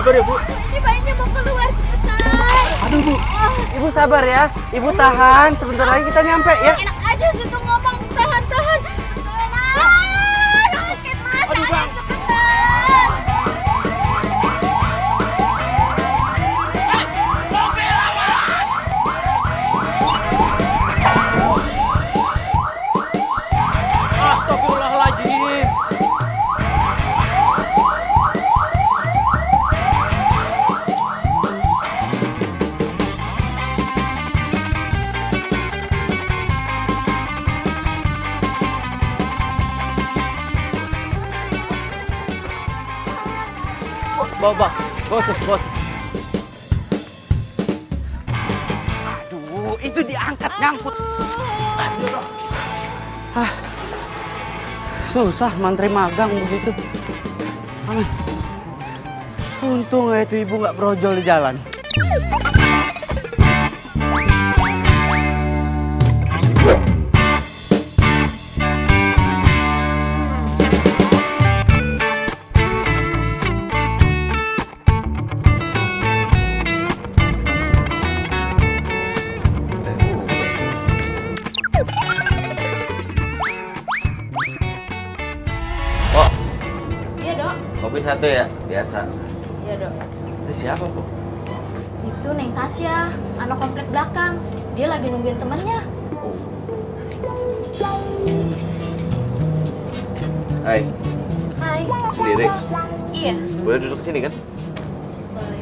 Sabar ya, Bu. Ini bayinya mau keluar cepetan. Aduh, Bu. Ibu sabar ya. Ibu tahan. Sebentar lagi kita nyampe ya. Enak aja sih tuh ngomong tahan-tahan. Sakit mas, Aduh, Bang. cepetan. Astagfirullahaladzim. Bawa, bos. Aduh, itu diangkat nyangkut. Susah mantri magang begitu. Aman. Untung ya itu ibu nggak brojol di jalan. Iya dok. Kopi satu ya, biasa. Iya dok. Itu siapa, Bu? Itu Neng Tasya, anak komplek belakang. Dia lagi nungguin temennya. Hai, Hai. sendiri. Iya. Boleh duduk sini kan? Boleh.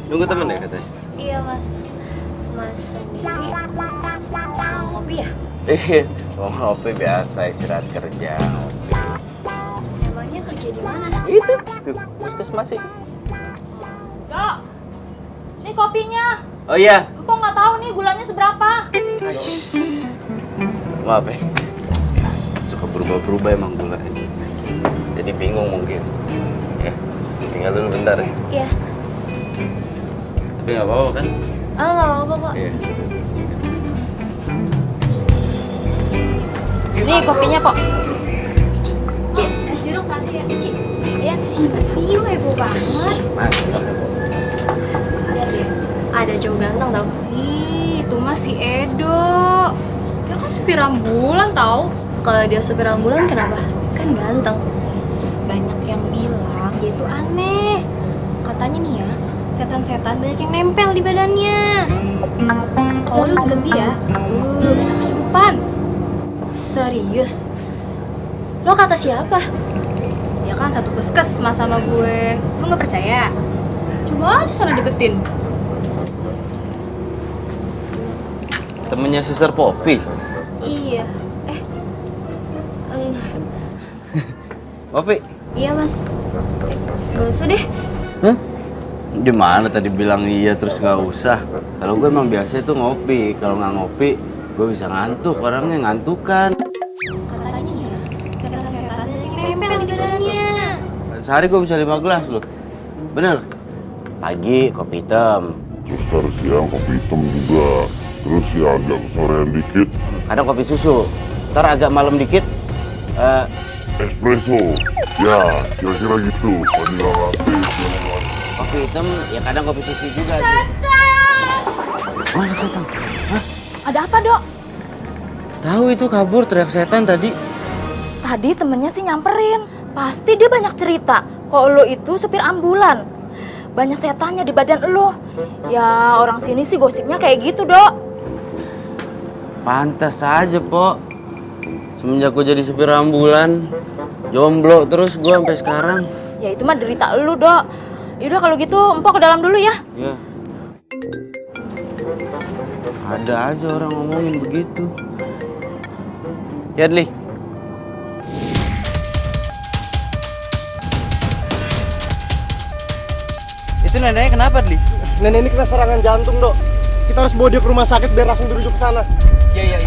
Nunggu temen ya katanya? Iya mas. Mas sendiri mau ngopi ya? Mau ngopi biasa, istirahat kerja. Emangnya kerja di mana? Itu, tuh, puskesmas itu. Dok, ini kopinya. Oh iya. Empok nggak tahu nih gulanya seberapa. Maaf ya. Suka berubah-berubah emang gula ini. Jadi bingung mungkin. Ya, tinggal dulu bentar ya. Iya. Tapi nggak apa-apa kan? Oh nggak apa-apa kok. Iya. Nih kopinya kok. Cik, es jeruk satu ya. Cik, ya siu heboh banget. Mas. Lihat deh, ada cowok ganteng tau. Ih, itu mah si Edo. Dia kan supir ambulan tau. Kalau dia supir ambulan kenapa? Kan ganteng. Banyak yang bilang dia itu aneh. Katanya nih ya, setan-setan banyak yang nempel di badannya. Kalau lu deket dia, bisa kesurupan. Serius? Lo kata siapa? Dia kan satu puskesmas sama gue. Lu nggak percaya? Coba aja sana deketin. Temennya Suster Poppy. Iya. Poppy. Iya mas. Gak usah deh. Hah? Gimana tadi bilang iya terus nggak usah? Kalau gue emang biasa itu ngopi. Kalau nggak ngopi, gue bisa ngantuk. Orangnya ngantukan. Katanya ya, setan-setan banyak yang nempel di badannya. Sehari gue bisa 5 gelas loh. Bener. Pagi kopi hitam. Terus ntar siang kopi hitam juga. Terus ya agak kesorean dikit Kadang kopi susu. Ntar agak malam dikit. espresso. Ya, kira-kira gitu. Vanilla latte, segala. Kopi hitam ya kadang kopi susu juga. Mana setan? Hah? Ada apa dok? Tahu itu kabur teriak setan tadi. Tadi temennya sih nyamperin. Pasti dia banyak cerita. Kalau lo itu supir ambulan. Banyak setannya di badan lo. Ya orang sini sih gosipnya kayak gitu dok. Pantas aja, Pok. Semenjak gue jadi supir ambulan, jomblo terus gue sampai sekarang. Ya itu mah derita lo dok. Yaudah kalau gitu empok ke dalam dulu ya. Ya. Ada aja orang ngomongin begitu. Ya, Dli. Itu neneknya kenapa, Dli? Nenek ini kena serangan jantung, Dok. Kita harus bawa dia ke rumah sakit biar langsung dirujuk ke sana. Iya.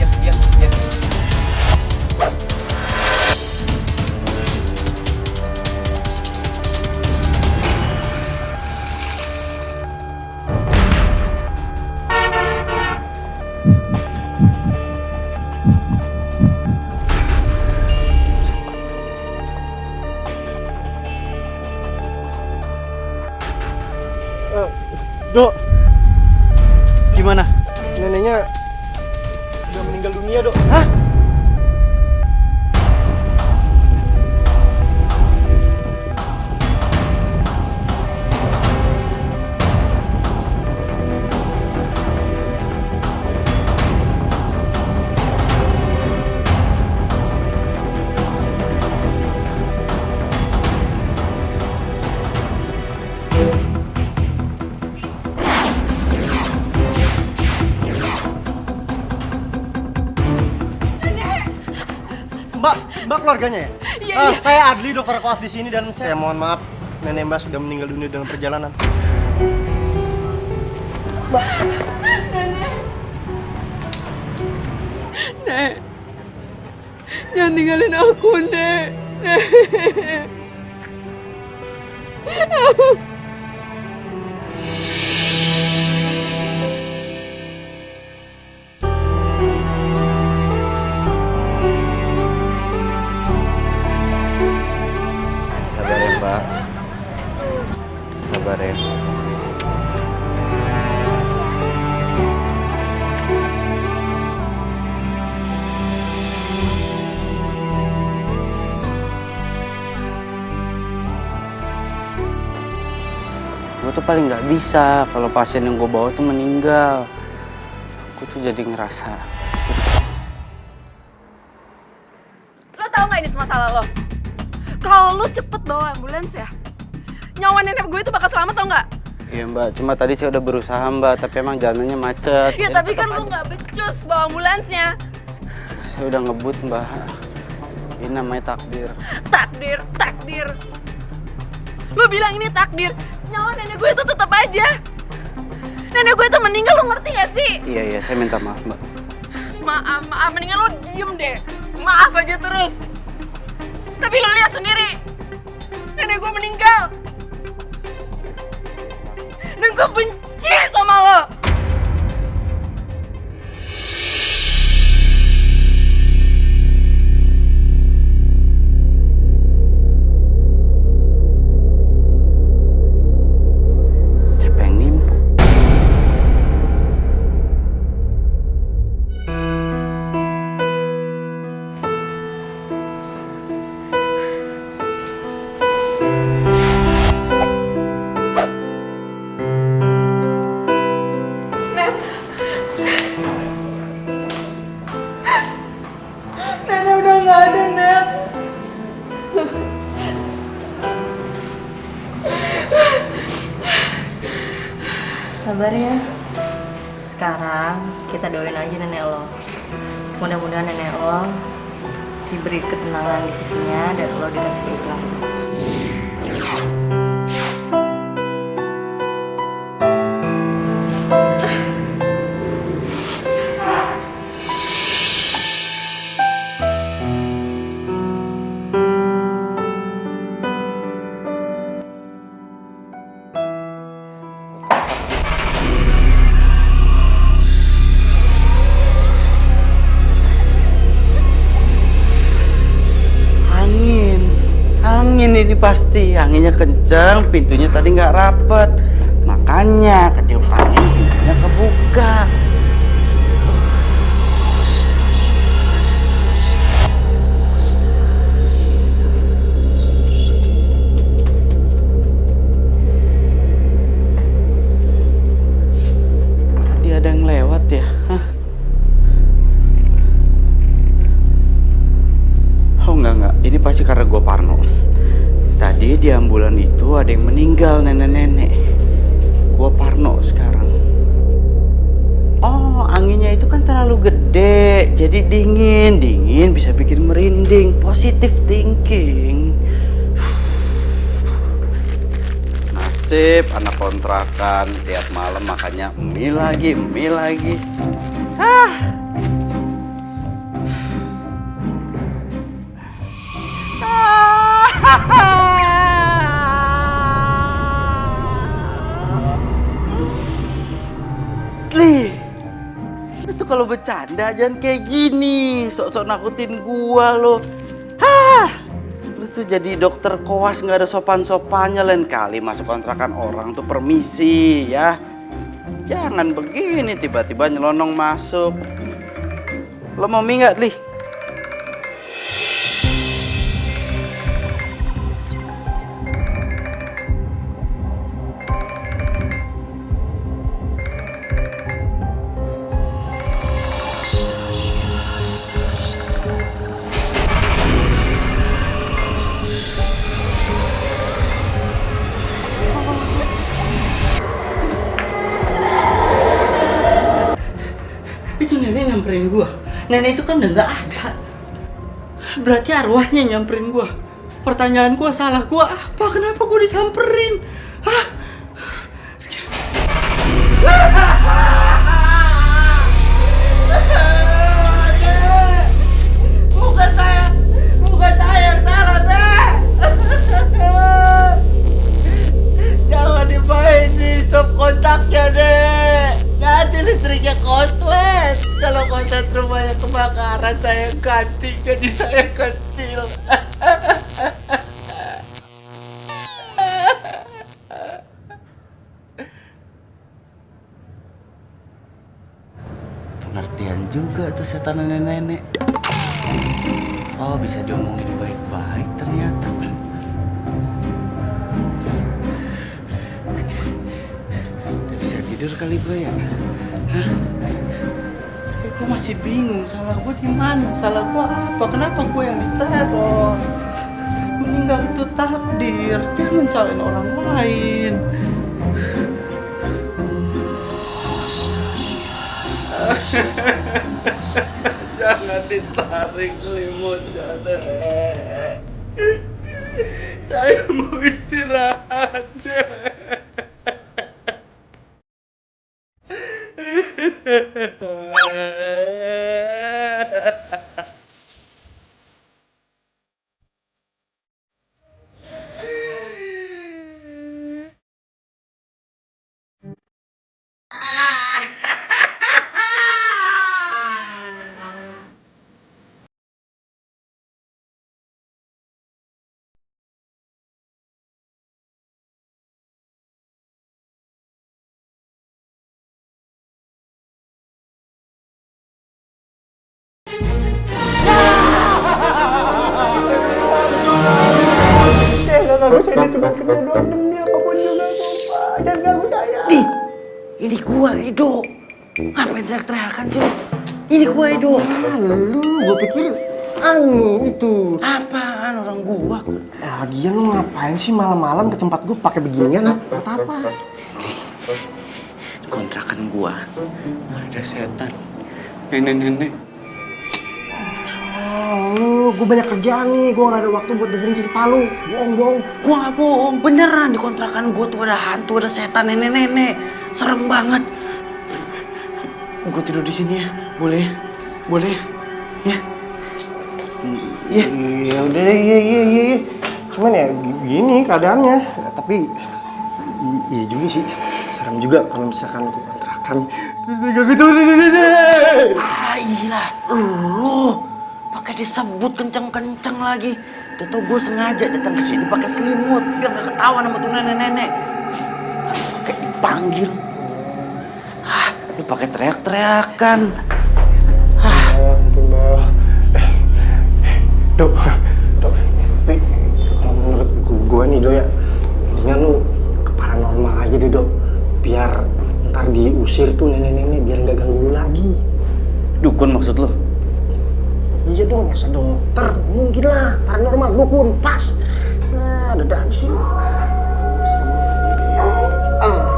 Dok, Gimana? neneknya udah meninggal dunia, Dok. Hah? Mbak keluarganya ya? Iya, iya. Saya Adli, dokter koas di sini dan saya mohon maaf nenek Mbak sudah meninggal dunia dalam perjalanan. Nek, jangan tinggalin aku, Nek. Nek. Sabar ya, Mbak. Sabar ya. Gue tuh paling nggak bisa kalau pasien yang gue bawa tuh meninggal. Gue tuh jadi ngerasa. Lo tau gak ini semua salah lo? Kalau lo cepet bawa ambulans ya, nyawa nenek gue itu bakal selamat tau gak? Iya Mbak, cuma tadi saya udah berusaha Mbak, tapi emang jalannya macet. Ya Jadi tapi kan tetep lo aja. gak becus bawa ambulansnya. Saya udah ngebut Mbak. Ini namanya takdir. Takdir, takdir. Lo bilang ini takdir, nyawa nenek gue itu tetap aja. Nenek gue itu meninggal, lo ngerti gak sih? Iya, saya minta maaf Mbak. Maaf, mendingan lo diem deh. Maaf aja terus. Tapi lo lihat sendiri, nenek gue meninggal. Dan gue benci sama lo. Siapa yang nipu? Net. Nenek udah gak ada, Net. Sabar ya. Sekarang kita doain aja nenek lo. Mudah-mudahan nenek lo diberi ketenangan di sisinya dan lo dikasih keikhlasan. Angin ini pasti, anginnya kenceng, pintunya tadi nggak rapet, makanya ketiup angin pintunya kebuka. Tadi ada yang lewat ya? Hah? Oh enggak, ini pasti karena gue parno. Tadi di ambulan itu ada yang meninggal, nenek-nenek. Gue parno sekarang. Oh, anginnya itu kan terlalu gede, jadi dingin bisa bikin merinding. Positive thinking. Nasib anak kontrakan tiap malam makannya mie lagi. Li, lu tuh kalau bercanda jangan kayak gini, sok-sok nakutin gua lo. Hah, lu tuh jadi dokter koas nggak ada sopan-sopannya, lain kali masuk kontrakan orang tuh permisi ya. Jangan begini tiba-tiba nyelonong masuk. Lo mau mie nggak, Li? Itu nenek nyamperin gua. Nenek itu kan udah nggak ada. Berarti arwahnya nyamperin gua. Pertanyaan gua, salah gua apa? Kenapa gua disamperin? Hah? Bukan saya yang salah, Nek. Jangan dimainin sop kontaknya, Nek. Nanti listriknya koslet. Kalau konslet rumahnya kebakaran, saya ganti jadi saya kecil. Pengertian juga tuh setan nenek-nenek. Oh, bisa diomongin baik-baik ternyata. Udah bisa tidur kali gue ya? Hah? Tapi gue masih bingung, salah gue di mana? Salah gue apa? Kenapa gue yang diteror? Meninggal itu takdir, jangan salahin orang lain. Jangan ditarik selimutnya, Nek. Saya mau istirahat, Nek. Jangan ganggu saya, ini cuma kerja doang demi apapun juga, Pak. Jangan ganggu saya. Ini gua, Edo. Ngapain teriak-teriakan sih? Ini gua, Edo. Lu, gua pikir itu. Apaan orang gua? Lagian lu ngapain sih malam-malam ke tempat gua pakai beginian? Buat apa? Di kontrakan gua ada setan. Nenek-nenek. Lu, gua banyak kerjaan nih. Gua gak ada waktu buat dengerin cerita lu. Bohong. Gua nggak bohong, beneran di kontrakan gua tuh ada hantu, ada setan, nenek-nenek. Serem banget. Gua tidur di sini ya, boleh? Boleh? Ya? Ya? Iya udah deh, iya. Cuman ya gini keadaannya. Tapi iya juga sih. Serem juga kalau misalkan aku kontrakan. Terus dia gak gitu. Ah iya, lu pakai disebut kenceng-kenceng lagi. Udah tau gue sengaja datang ke sini pakai selimut biar gak ketahuan sama tuh nenek-nenek. Kayak dipanggil. Ah, lu pakai teriak-teriakan. Ah, Ampun, Mbak. Dok. Tapi kalau menurut gua nih, Dok ya, mendingan lu ke paranormal aja deh, Dok. Biar ntar diusir tuh nenek-nenek biar nggak ganggu lu lagi. Dukun maksud lo? Iya dong, masa dokter? Mungkin lah, paranormal, dukun, pas. Nah, ada aja sih.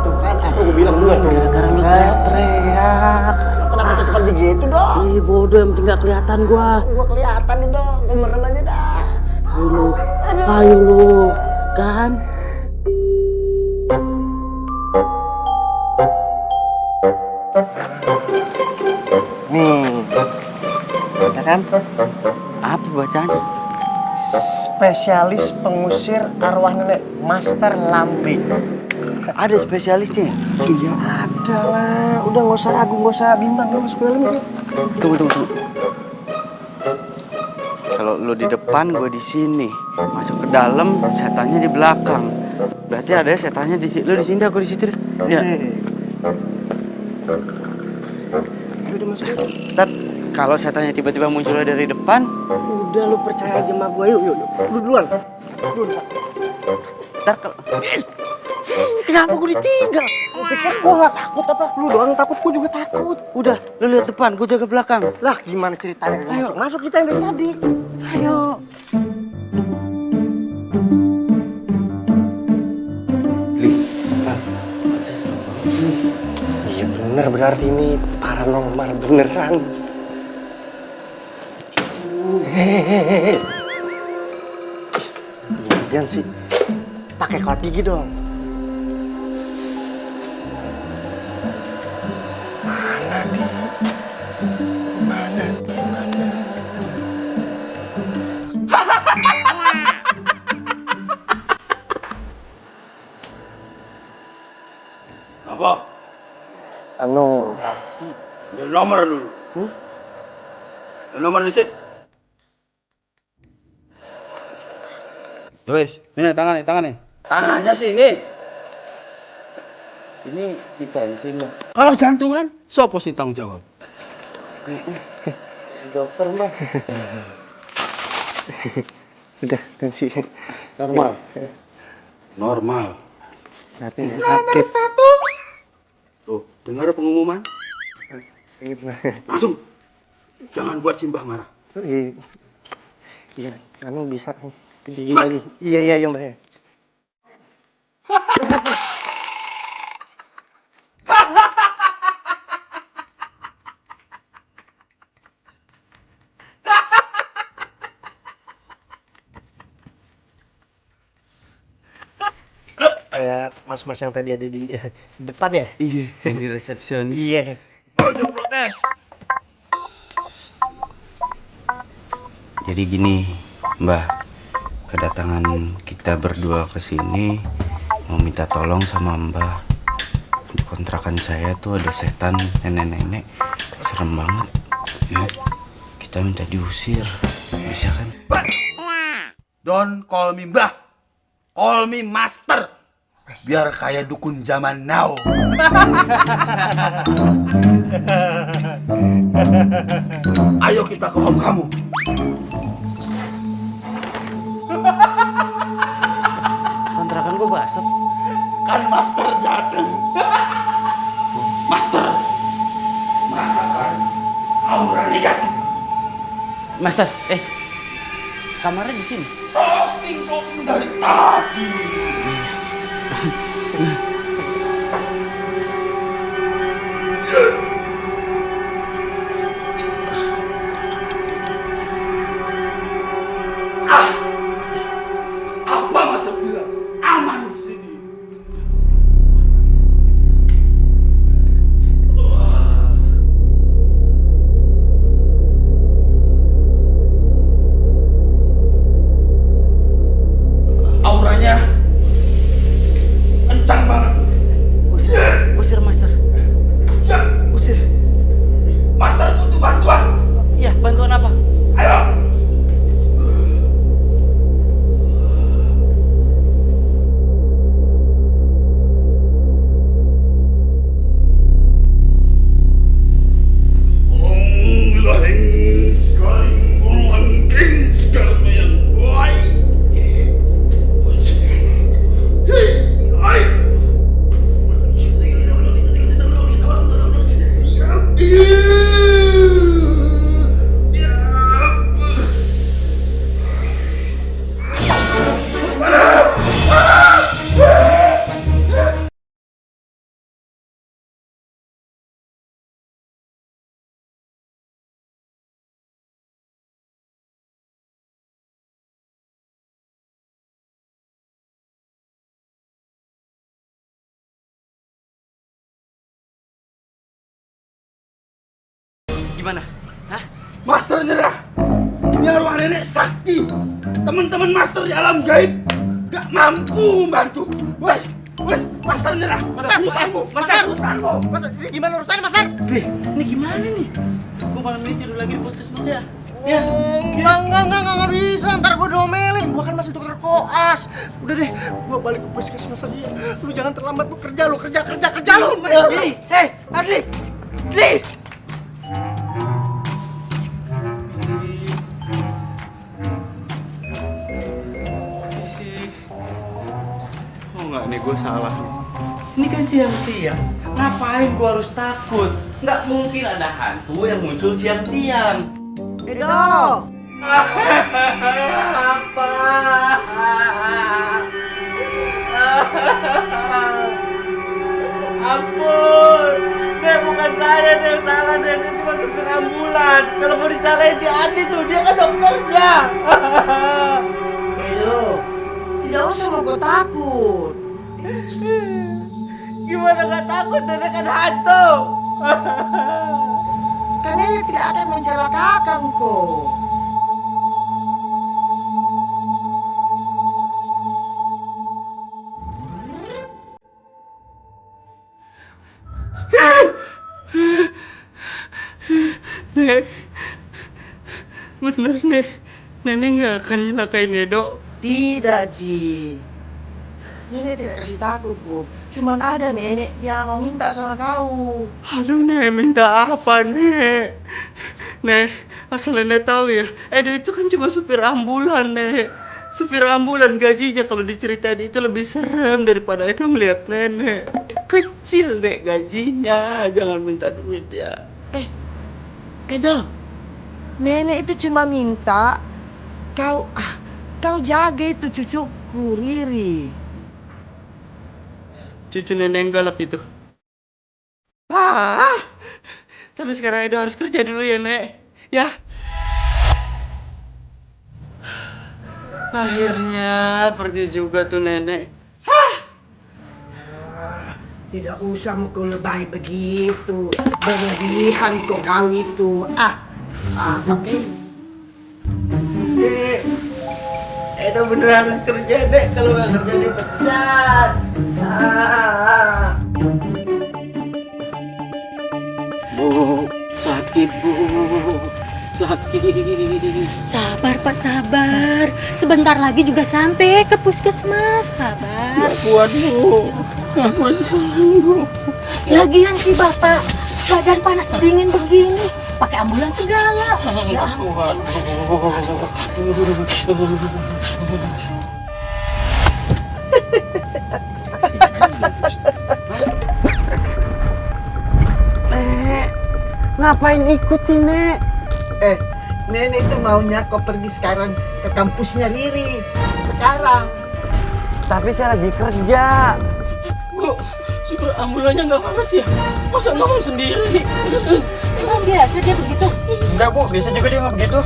Tuh kan, apa gue bilang dulu tuh. gara-gara lu teriak-teriak. Kenapa cepat begitu, Dok? Ih bodoh, yang penting gak kelihatan gua. Gua kelihatan nih, Dok. Gua merem aja dah. Ayo lu, kan? Nih, ada kan? Apa bacanya? Spesialis pengusir arwah nenek, Master Lambe. Ada spesialisnya? Iya ada lah. Udah nggak usah ragu, nggak usah bimbang. Lu masuk ke dalam aja. Tunggu. Kalau kalau lu di depan, gue di sini. Masuk ke dalam, setannya di belakang. Berarti ada setannya di sini. Lu di sini, aku di situ deh. Ya. Udah masuk aja. Ntar kalau setannya tiba-tiba munculnya dari depan, Udah lu percaya aja sama gue, yuk. Lu duluan. ntar kalau Sini, kenapa gue ditinggal? Lu pikir gue gak takut apa? Lu doang takut, gue juga takut. udah, lu lihat depan, gue jaga belakang. Lah, gimana ceritanya? Masuk kita yang dari tadi. Ayo. Iya bener, berarti ini paranormal beneran. Hehehe. Jangan sih, pakai kawat gigi dong. Mana di? Mana? Apa? Anu, Ambil nomor dulu. Ambil nomor di sini. Wes, ini tangan nih. Tangannya sini. Ini ditensin loh. Kalau jantungan, sopo sih tanggung jawab? Dokter mbak. udah tensi. Normal. Normal. Tapi sakit. Tuh, dengar pengumuman? Gimana? Langsung. Jangan buat Simbah marah. Iya, anu bisa gigi lagi. Iya, Mbak. Kayak mas-mas yang tadi ada di depan ya? Iya, yang di resepsionis. Iya. Jadi gini, Mbah, kedatangan kita berdua ke sini mau minta tolong sama Mbah. Di kontrakan saya tuh ada setan nenek-nenek, serem banget. Ya, kita minta diusir, bisa kan? Don't call me Mbah. Call me Master. Biar kayak dukun zaman now. Ayo kita ke om kamu. Kontrakan gua basah. Kan Master datang. Master merasakan aura negatif. Master, kamarnya di sini. Posting dari tadi. Apa Master bilang? Aman di sini. Auranya kencang banget. Usir, Master. Ya, Usir. Master butuh bantuan. Iya, bantuan apa? Ayo. Gimana? Hah? Master nyerah. Ini arwah nenek sakti. Teman-teman Master di alam gaib gak mampu membantu. Wes, Master nyerah. Urusanmu. Mas, gimana urusannya, Mas? Ini gimana nih? Gua malam ini tidur lagi di puskesmas ya. Ya. Enggak bisa, ntar gue domelin. Gue kan masih dokter koas. Udah deh, gue balik ke puskesmas aja. Lu jangan terlambat, lu kerja lu. Adli, hei, Adli. Oh nggak nih, gue salah nih. Ini kan siang-siang, ngapain gue harus takut? Nggak mungkin ada hantu yang muncul siang-siang. Edo! Apa? Ampun, Nek bukan saya yang salah, Nek. Saya cuma supir ambulan. Kalau mau dicalain si Adli tuh, dia kan dokternya. Edo, tidak usah mau kau takut. Gimana nggak takut, Nenek kan hantu. Karena dia tidak akan mencelakakan kau. Nek, bener Nek. Nenek nggak akan nyelakain Edo. Tidak, Ji. Nenek tidak kasih takut, Bu. Cuman ada nenek yang mau minta sama kau. Aduh Nek, minta apa Nek? Nek, asal Nenek tahu ya, Edo itu kan cuma supir ambulan Nek. Supir ambulan gajinya kalau diceritain itu lebih serem daripada Edo melihat Nenek. Kecil Nek gajinya, jangan minta duit ya. Edo, nenek itu cuma minta kau jaga itu cucuku Riri. Cucu Nenek yang galak itu. Tapi sekarang Edo harus kerja dulu ya Nek. Ya. Akhirnya pergi juga tuh Nenek. Tidak usah kau lebay begitu. Berlebihan kau itu. Oke. Nek, Edo bener harus kerja, Nek. Kalau nggak kerja dipecat. Bu, sakit Bu, sakit. Sabar Pak, sabar. Sebentar lagi juga sampai ke puskesmas. Sabar. Kuat Bu, nggak kuat Bu. Lagian si Bapak badan panas dingin begini, pakai ambulan segala. Ya Kuat Bu. Ngapain ikut sih, Nek? Nenek itu maunya kau pergi sekarang ke kampusnya Riri. Sekarang. Tapi saya lagi kerja. Bu, supir ambulannya nggak panas ya? Masa ngomong sendiri? emang biasa dia begitu. Enggak Bu, biasa juga dia nggak begitu.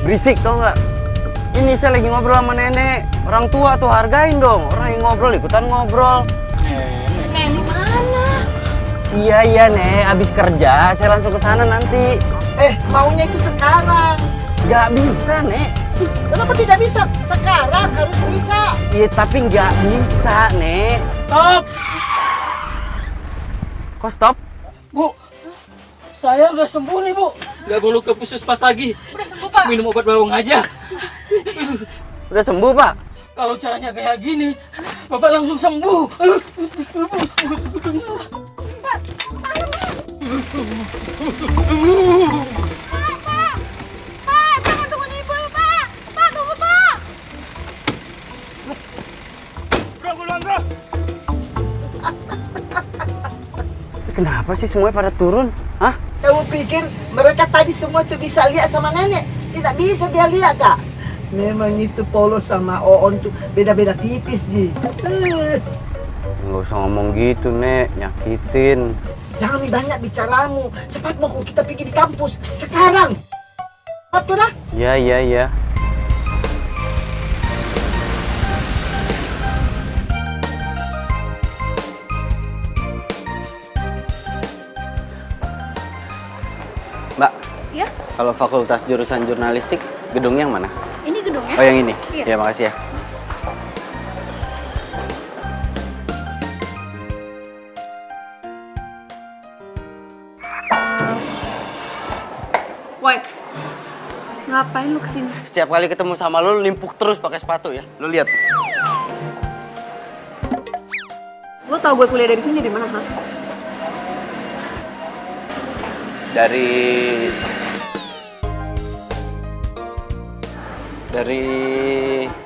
Berisik tau nggak? Ini saya lagi ngobrol sama Nenek. Orang tua tuh hargain dong. Orang yang ngobrol ikutan ngobrol. Nenek mana? Iya Nek, abis kerja saya langsung ke sana nanti. Maunya itu sekarang. Nggak bisa Nek. Kenapa tidak bisa? Sekarang harus bisa. Iya tapi nggak bisa Nek. Stop! Kok stop? Bu, saya udah sembuh nih Bu. Nggak perlu ke puskesmas lagi. Udah sembuh Pak. Minum obat bawang aja. Udah sembuh Pak? Kalau caranya kayak gini, Bapak langsung sembuh. Pak, jangan tunggu ibu, Pak. Pak, tunggu, Pak. Kenapa sih semuanya pada turun? Hah? Kamu pikir mereka tadi semua itu bisa lihat sama nenek? Tidak bisa dia lihat, Kak. Memang itu Polos sama Oon tuh beda-beda tipis, Ji. Nggak usah ngomong gitu Nek, nyakitin. Jangan banyak bicaramu. Cepat mau kita pergi di kampus. Sekarang. Cepat tuh dah. Iya. Mbak, Ya, kalau fakultas jurusan jurnalistik, gedungnya yang mana? ini gedungnya. Oh yang ini? Iya. Ya makasih ya. Ngapain lu kesini? Setiap kali ketemu sama lu limpuk terus pakai sepatu ya. Lu lihat. Lu tau gue kuliah dari sini dari mana, ha? Dari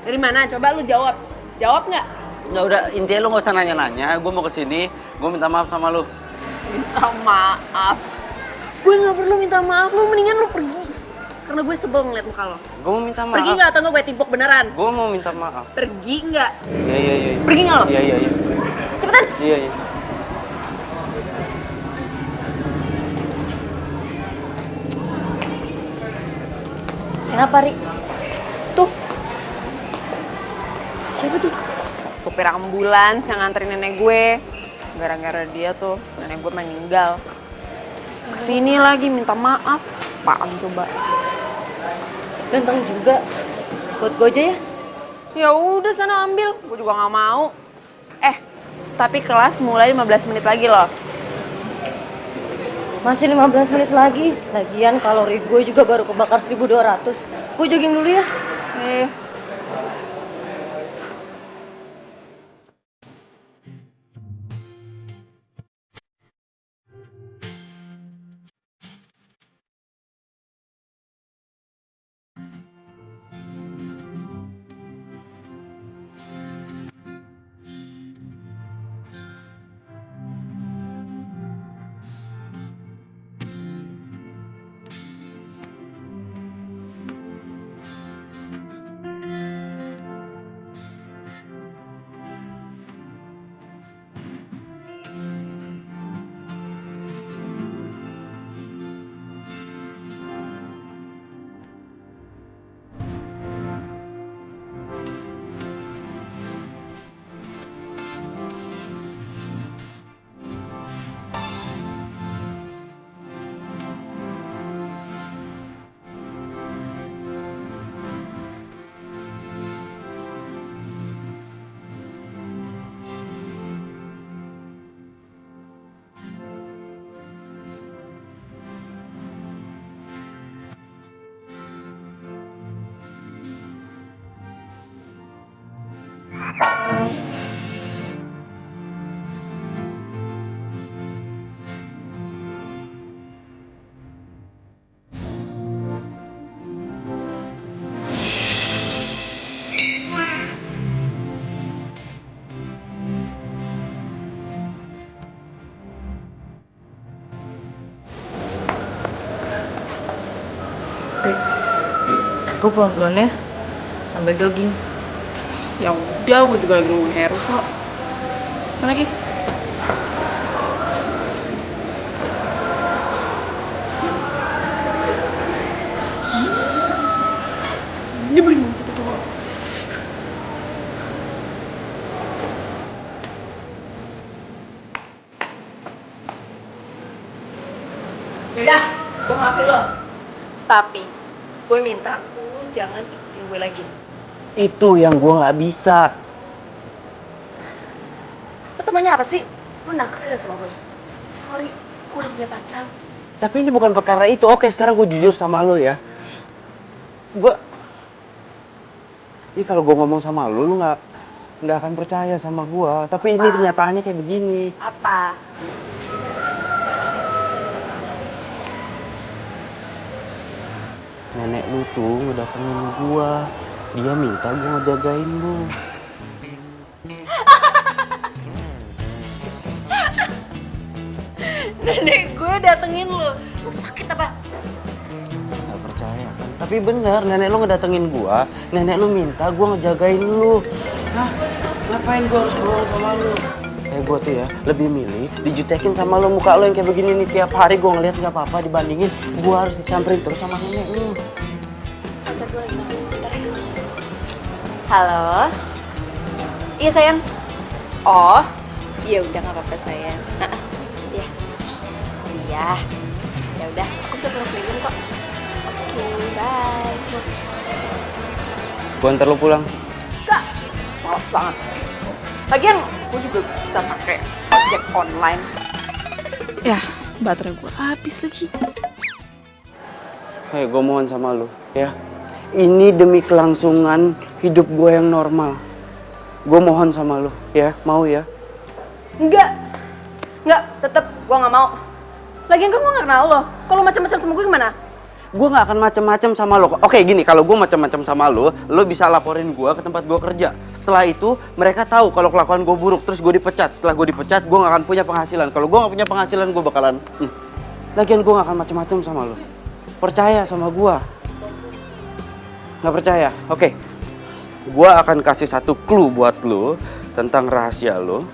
Dari mana? Coba lu jawab. Jawab nggak? nggak udah, intinya lu nggak usah nanya-nanya. Gue mau kesini, gue minta maaf sama lu. Minta maaf. Gue nggak perlu minta maaf, lu mendingan lu pergi. Karena gue sebel ngeliat muka lo. Gue mau minta maaf. Pergi nggak atau nggak gue timpuk beneran? Gue mau minta maaf. Pergi nggak? Iya. Pergi nggak lo? Iya. Cepetan. Iya. Kenapa, Ri? Tuh. Siapa tuh? Supir ambulans yang nganterin nenek gue. Gara-gara dia tuh nenek gue meninggal. Kesini lagi minta maaf. Apaan coba? Ganteng juga. Buat gue aja ya? Ya udah sana ambil. Gue juga nggak mau. Tapi kelas mulai 15 menit lagi loh. Masih 15 menit lagi. Lagian kalori gue juga baru kebakar 1200. Gue jogging dulu ya. Gue pulang duluan ya, sambil jogging. Ya udah, gue juga lagi nunggu Heru kok. Sana lagi. Ini beli satu tuh. Yaudah, gue maafin lo. Tapi gue minta lu jangan ikutin gue lagi. Itu yang gue nggak bisa. Lo temannya apa sih? Lo naksir sama gue? Sorry, gue udah punya pacar. Tapi ini bukan perkara itu. Oke, sekarang gue jujur sama lo ya. Ini kalau gue ngomong sama lo nggak akan percaya sama gue. Tapi ini kenyataannya kayak begini. Apa? Nenek lu tuh ngedatengin gue. Dia minta gue ngejagain lu. Nenek gue datengin lo. Lo sakit apa? Gak percaya kan? Tapi bener, nenek lu ngedatengin gue. Nenek lu minta gue ngejagain lu. Hah? Ngapain gue harus bohong sama lu? Gue tuh ya lebih milih dijutekin sama lo, muka lo yang kayak begini nih tiap hari gue ngeliat nggak apa-apa dibandingin gue harus disamperin terus sama nenek lu. Pacar gue lagi nangis, bentar ya. Halo. Iya sayang. Oh, iya udah nggak apa-apa sayang. Iya. Iya. Ya udah, aku bisa pulang sendiri kok. Oke, bye. Gue antar lo pulang. Kak, males banget. Lagian gue juga bisa pakai ojek online. Ya, baterai gue habis lagi. Hei, gue mohon sama lu, ya. Ini demi kelangsungan hidup gue yang normal. Gue mohon sama lu, ya. Mau ya? Enggak, tetep gue nggak mau. Lagian kan gue nggak kenal lo. Kalau macam-macam sama gue gimana? Gue nggak akan macem-macem sama lo. Oke, gini, kalau gue macem-macem sama lo bisa laporin gue ke tempat gue kerja. Setelah itu, mereka tahu kalau kelakuan gue buruk, terus gue dipecat. Setelah gue dipecat, gue nggak akan punya penghasilan. Kalau gue nggak punya penghasilan, gue bakalan... Lagian gue nggak akan macem-macem sama lo. Percaya sama gue. Nggak percaya? Oke. Gue akan kasih satu clue buat lo tentang rahasia lo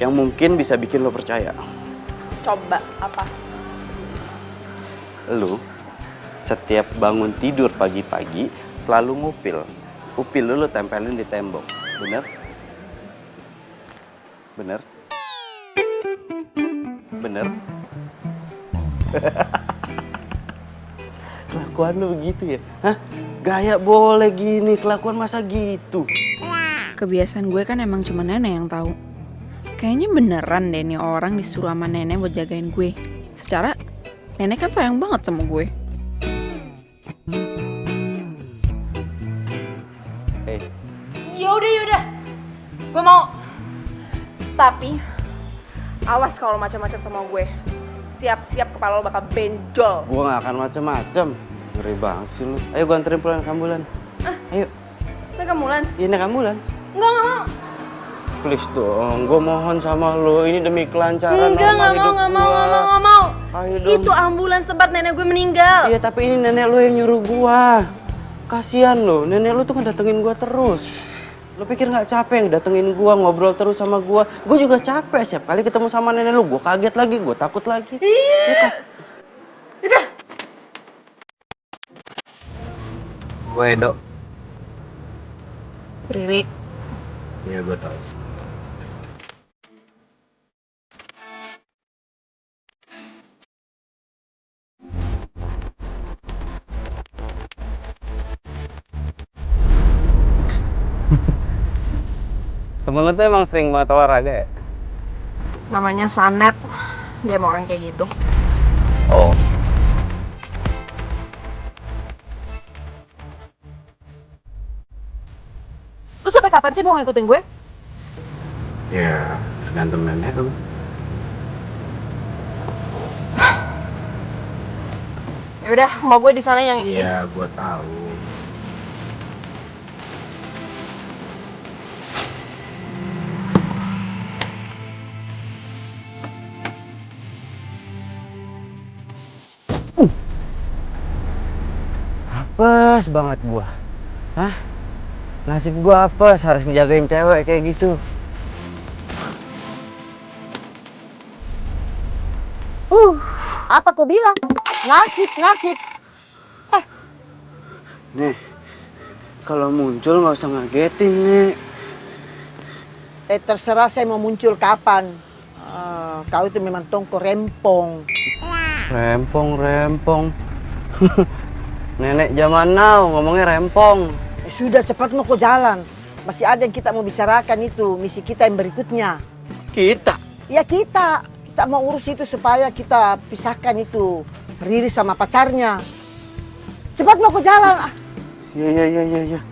yang mungkin bisa bikin lo percaya. Coba apa? Lo setiap bangun tidur pagi-pagi selalu ngupil. Upil lu tempelin di tembok. Bener? Bener? Bener? Kelakuan lu begitu ya? Hah? Gaya boleh gini, kelakuan masa gitu? Kebiasaan gue kan emang cuma nenek yang tahu. Kayaknya beneran deh nih orang disuruh sama nenek buat jagain gue. Secara nenek kan sayang banget sama gue. Yaudah. Gue mau. Tapi awas kalau macam-macam sama gue. Siap-siap kepala lo bakal benjol. Gue gak akan macem-macem. Ngeri banget sih lu. Ayo gue anterin pulang ke ambulan. Ayo. Naik ambulans? Iya, naik ambulan. Enggak mau. Please dong, gue mohon sama lo. Ini demi kelancaran Enggak, normal hidup gue. nggak mau. Ayo dong. Itu ambulans tempat nenek gue meninggal. Iya, tapi ini nenek lo yang nyuruh gue. Kasian lo, nenek lo tuh kan datengin gue terus. Lo pikir nggak capek datengin gue, ngobrol terus sama gue? Gue juga capek, setiap kali ketemu sama nenek lo, gue kaget lagi, gue takut lagi. Iya. Udah. Gue Edo. Riri. Iya, gue tau. Temen lo tuh emang sering banget olahraga ya? Namanya Sanet. Dia emang orang kayak gitu. Oh. Lu sampai kapan sih mau ngikutin gue? Ya, tergantung nenek lo. Ya udah, mau gue di sana yang Iya, gue tahu. Apes banget gua. Hah? Nasib gua apes, harus ngejagain cewek kayak gitu. Apa kau bilang? Nasib. Nih, kalau muncul nggak usah ngagetin, Nek. Terserah saya mau muncul kapan. Kau itu memang tongko rempong. Rempong. Nenek zaman now ngomongnya rempong. Sudah cepat mau kau jalan. Masih ada yang kita mau bicarakan itu, misi kita yang berikutnya. Kita? Ya kita mau urus itu supaya kita pisahkan itu Riri sama pacarnya. Cepat mau kau jalan. Iya.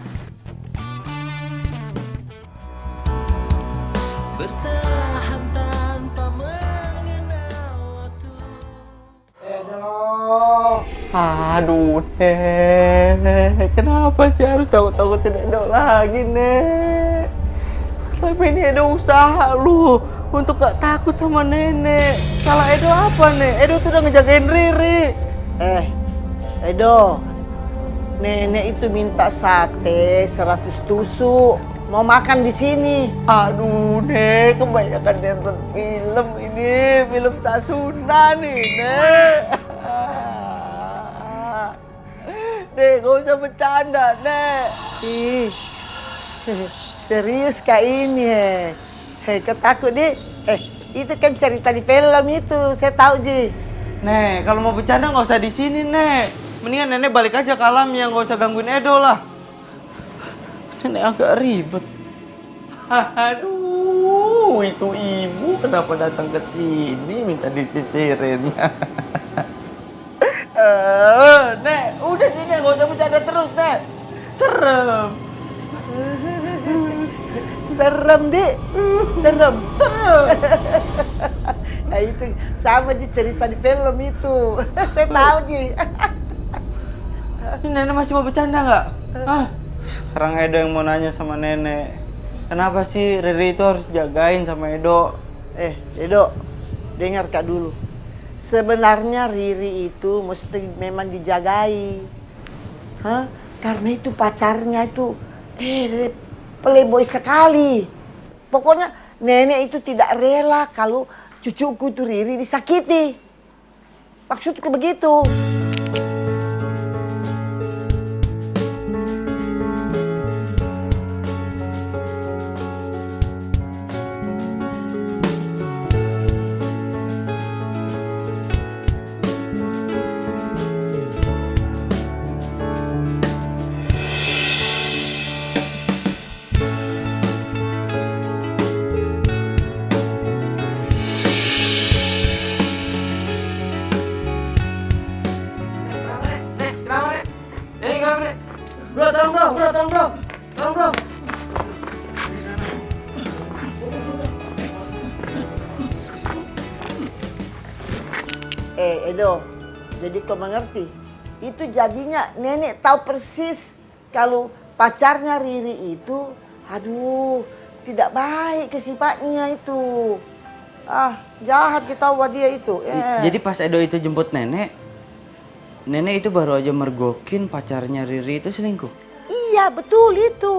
Aduh, Nek. Kenapa sih harus takut-takutin Edo lagi, Nek? Selama ini Edo usaha lu untuk gak takut sama nenek. Salah Edo apa, Nek? Edo tuh udah ngejagain Riri. Edo, nenek itu minta sate 100 tusuk. Mau makan di sini. Aduh, Nek, kebanyakan nonton film ini. Film Sasunda nih, Nek. Nek, gak usah bercanda, Nek. Ih, serius kak ini kau takut deh. Itu kan cerita di film itu, saya tahu Ji. Nek, kalau mau bercanda nggak usah di sini, Nek. Mendingan nenek balik aja ke alamnya, nggak usah gangguin Edo lah. Nenek agak ribet. Aduh, itu ibu kenapa datang ke sini minta dicicirin? Nek, udah sini gak usah bercanda terus, Nek. Serem. Serem, Dik. Serem. Nah, itu sama di cerita di film itu. Saya tahu, Ji. Ini nenek masih mau bercanda nggak? Hah? Sekarang Edo yang mau nanya sama nenek. Kenapa sih Riri itu harus jagain sama Edo? Edo, dengar Kak dulu. Sebenarnya Riri itu mesti memang dijagai. Hah? Karena itu pacarnya itu playboy sekali. Pokoknya nenek itu tidak rela kalau cucuku itu Riri disakiti. Maksudku begitu. Bro, tolong bro. Edo, jadi kau mengerti? Itu jadinya nenek tahu persis kalau pacarnya Riri itu, aduh, tidak baik ke sifatnya itu. Jahat kita tahu dia itu. Jadi pas Edo itu jemput nenek itu baru aja mergokin pacarnya Riri itu selingkuh. Iya, betul itu.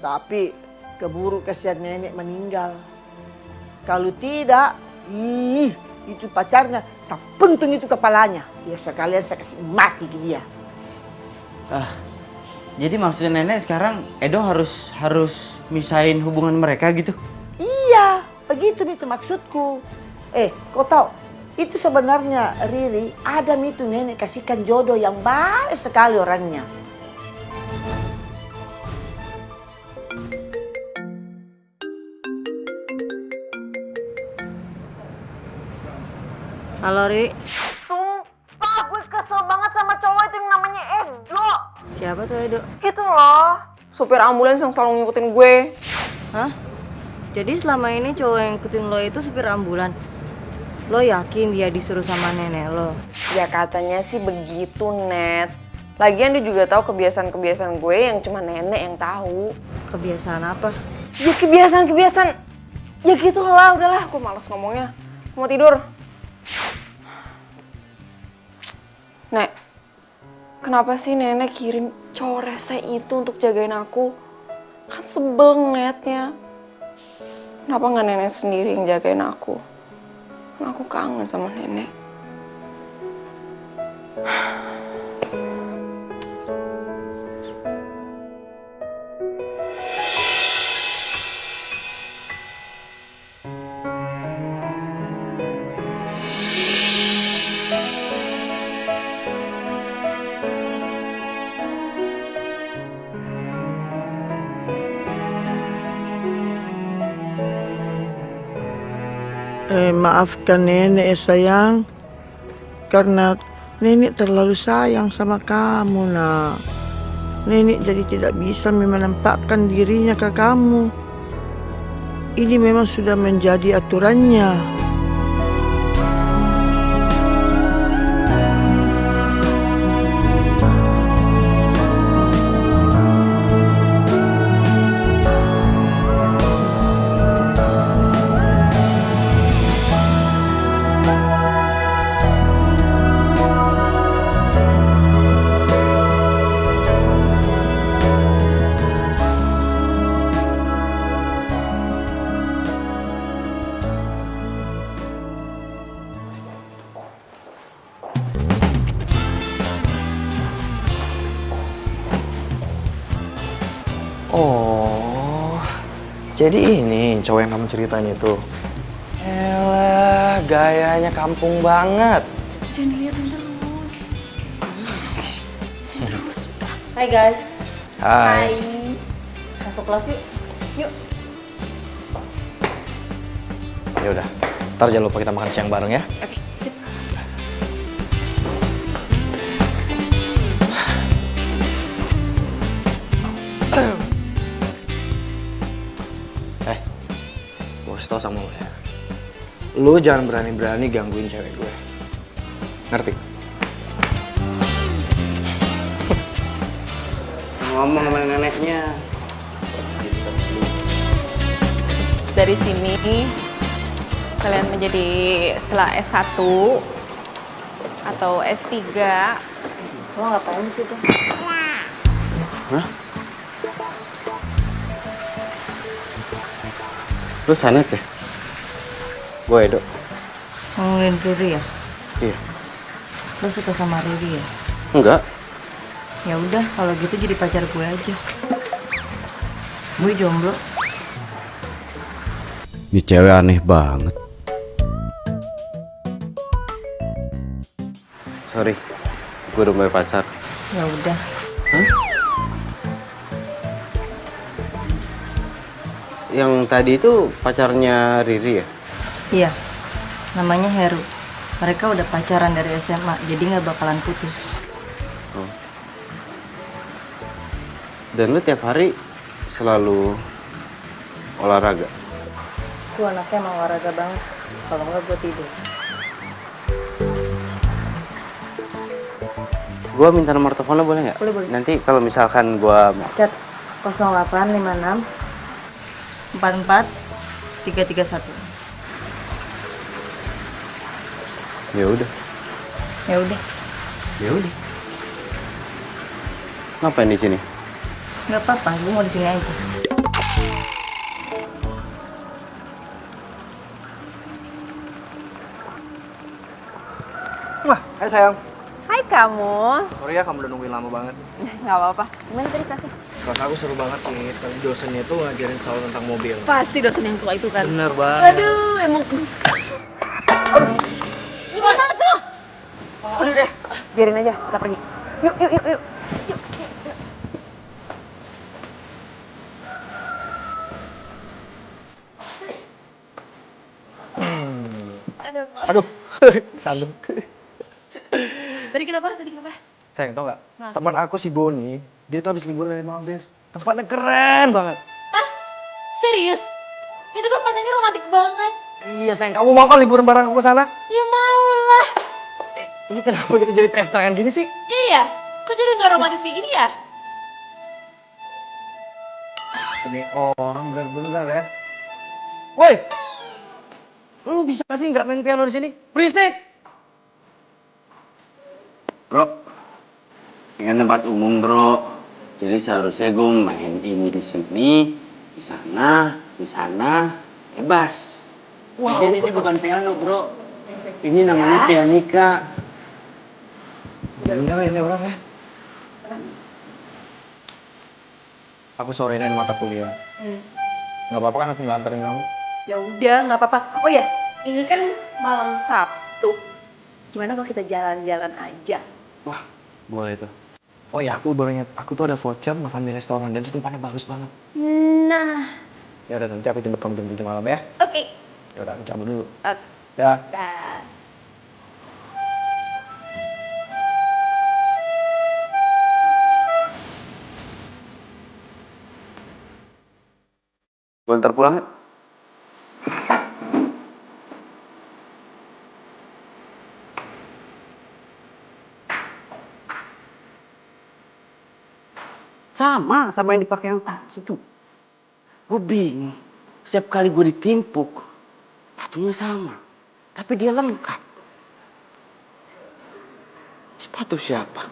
Tapi keburu kasihan nenek meninggal. Kalau tidak, itu pacarnya, saya pentung itu kepalanya. Ya sekalian saya kasih mati ke dia. Jadi maksudnya nenek sekarang Edo harus misahin hubungan mereka gitu? Iya, begitu itu maksudku. Kau tahu? Itu sebenarnya Riri ada itu nenek kasihkan jodoh yang baik sekali orangnya. Halo, Ri. Sumpah gue kesel banget sama cowok itu yang namanya Edo. Siapa tuh Edo? Itu loh, supir ambulans yang selalu ngikutin gue. Hah? Jadi selama ini cowok yang ngikutin lo itu supir ambulan? Lo yakin dia disuruh sama nenek lo? Ya katanya sih begitu, Net. Lagian dia juga tahu kebiasaan-kebiasaan gue yang cuma nenek yang tahu. Kebiasaan apa? Ya kebiasaan. Ya gitulah, udahlah, gue malas ngomongnya. Mau tidur. Nek, kenapa sih nenek kirim cowok rese itu untuk jagain aku? Kan sebel ngeliatnya. Kenapa nggak nenek sendiri yang jagain aku? Kan aku kangen sama nenek. Maafkan nenek sayang, karena nenek terlalu sayang sama kamu nak. Nenek jadi tidak bisa menampakkan dirinya ke kamu. Ini memang sudah menjadi aturannya. Oh, jadi ini cowok yang kamu ceritain itu. Elah, gayanya kampung banget. Jangan dilihatin terus. Hai guys. Hai. Masuk kelas yuk. Ya udah. Ntar jangan lupa kita makan siang bareng ya. Oke, sip. Gue kasih tau sama lo ya. Lo jangan berani-berani gangguin cewek gue. Ngerti? Ngomong sama neneknya. Dari sini kalian menjadi setelah S1 atau S3. Lo ngapain sih tuh? Hah? Lu Sanet ya? Gue Edo. Ngomongin Riri ya? Iya. Lo suka sama Riri ya? Enggak. Ya udah, kalau gitu jadi pacar gue aja. Gue jomblo. Ini cewek aneh banget. Sorry, gue udah punya pacar. Ya udah. Hah? Yang tadi itu pacarnya Riri ya? Iya, namanya Heru. Mereka udah pacaran dari SMA, jadi nggak bakalan putus. Oh. Dan lu tiap hari selalu olahraga? Gue anaknya emang olahraga banget. Kalau nggak gue tidur. Gue minta nomor teleponnya boleh nggak? Boleh, boleh. Nanti kalau misalkan gue... Chat 0856 44 331. Ya udah. Ya udah. Ya udah. Ngapain di sini? Nggak apa-apa, gue mau di sini aja. Wah, hai sayang. Hai kamu. Sorry ya kamu udah nungguin lama banget. Nggak apa-apa. Gimana tadi kelasnya? Kelas aku seru banget sih. Tadi dosennya tuh ngajarin selalu tentang mobil. Pasti dosen yang tua itu kan. Bener banget. Aduh, emang. Gimana tuh? Udah deh, biarin aja, kita pergi. Yuk, yuk, yuk, yuk. Aduh, sandung. Tadi kenapa? Sayang, tau gak? Nah. Teman aku si Boni, dia tuh habis liburan dari Maldives. Tempatnya keren banget. Serius? Itu kan katanya romantis banget. Iya sayang, kamu mau kan liburan bareng aku ke sana? Ya mau lah. Ini kenapa kita jadi teriak-teriakan gini sih? Iya, kok jadi nggak romantis kayak gini ya? Ini orang bener-bener ya. Woi, lu bisa gak sih nggak main piano di sini? Berisik! Bro, ini kan tempat umum bro. Jadi seharusnya gue main ini di sini, di sana, bebas. Wow. Jadi ini bukan piano bro. Ini namanya pianika. Gila ini orang ya. Aku sorein mata kuliah. Nggak apa-apa kan aku nganterin kamu? Ya udah, nggak apa-apa. Oh ya, ini kan malam Sabtu. Gimana kalau kita jalan-jalan aja? Wah, boleh tuh. Oh ya, aku baru ingat. Aku tuh ada voucher makan di restoran dan itu tempatnya bagus banget. Nah, Ya udah nanti aku jemput kamu jam 7 malam ya. oke. Ya udah, aku cabut dulu. Oke. Ya. Dah. Gue ntar pulang ya. Sama yang dipakai yang tadi itu. Gue bingung. Setiap kali gue ditimpuk, sepatunya sama. Tapi dia lengkap. Sepatu siapa?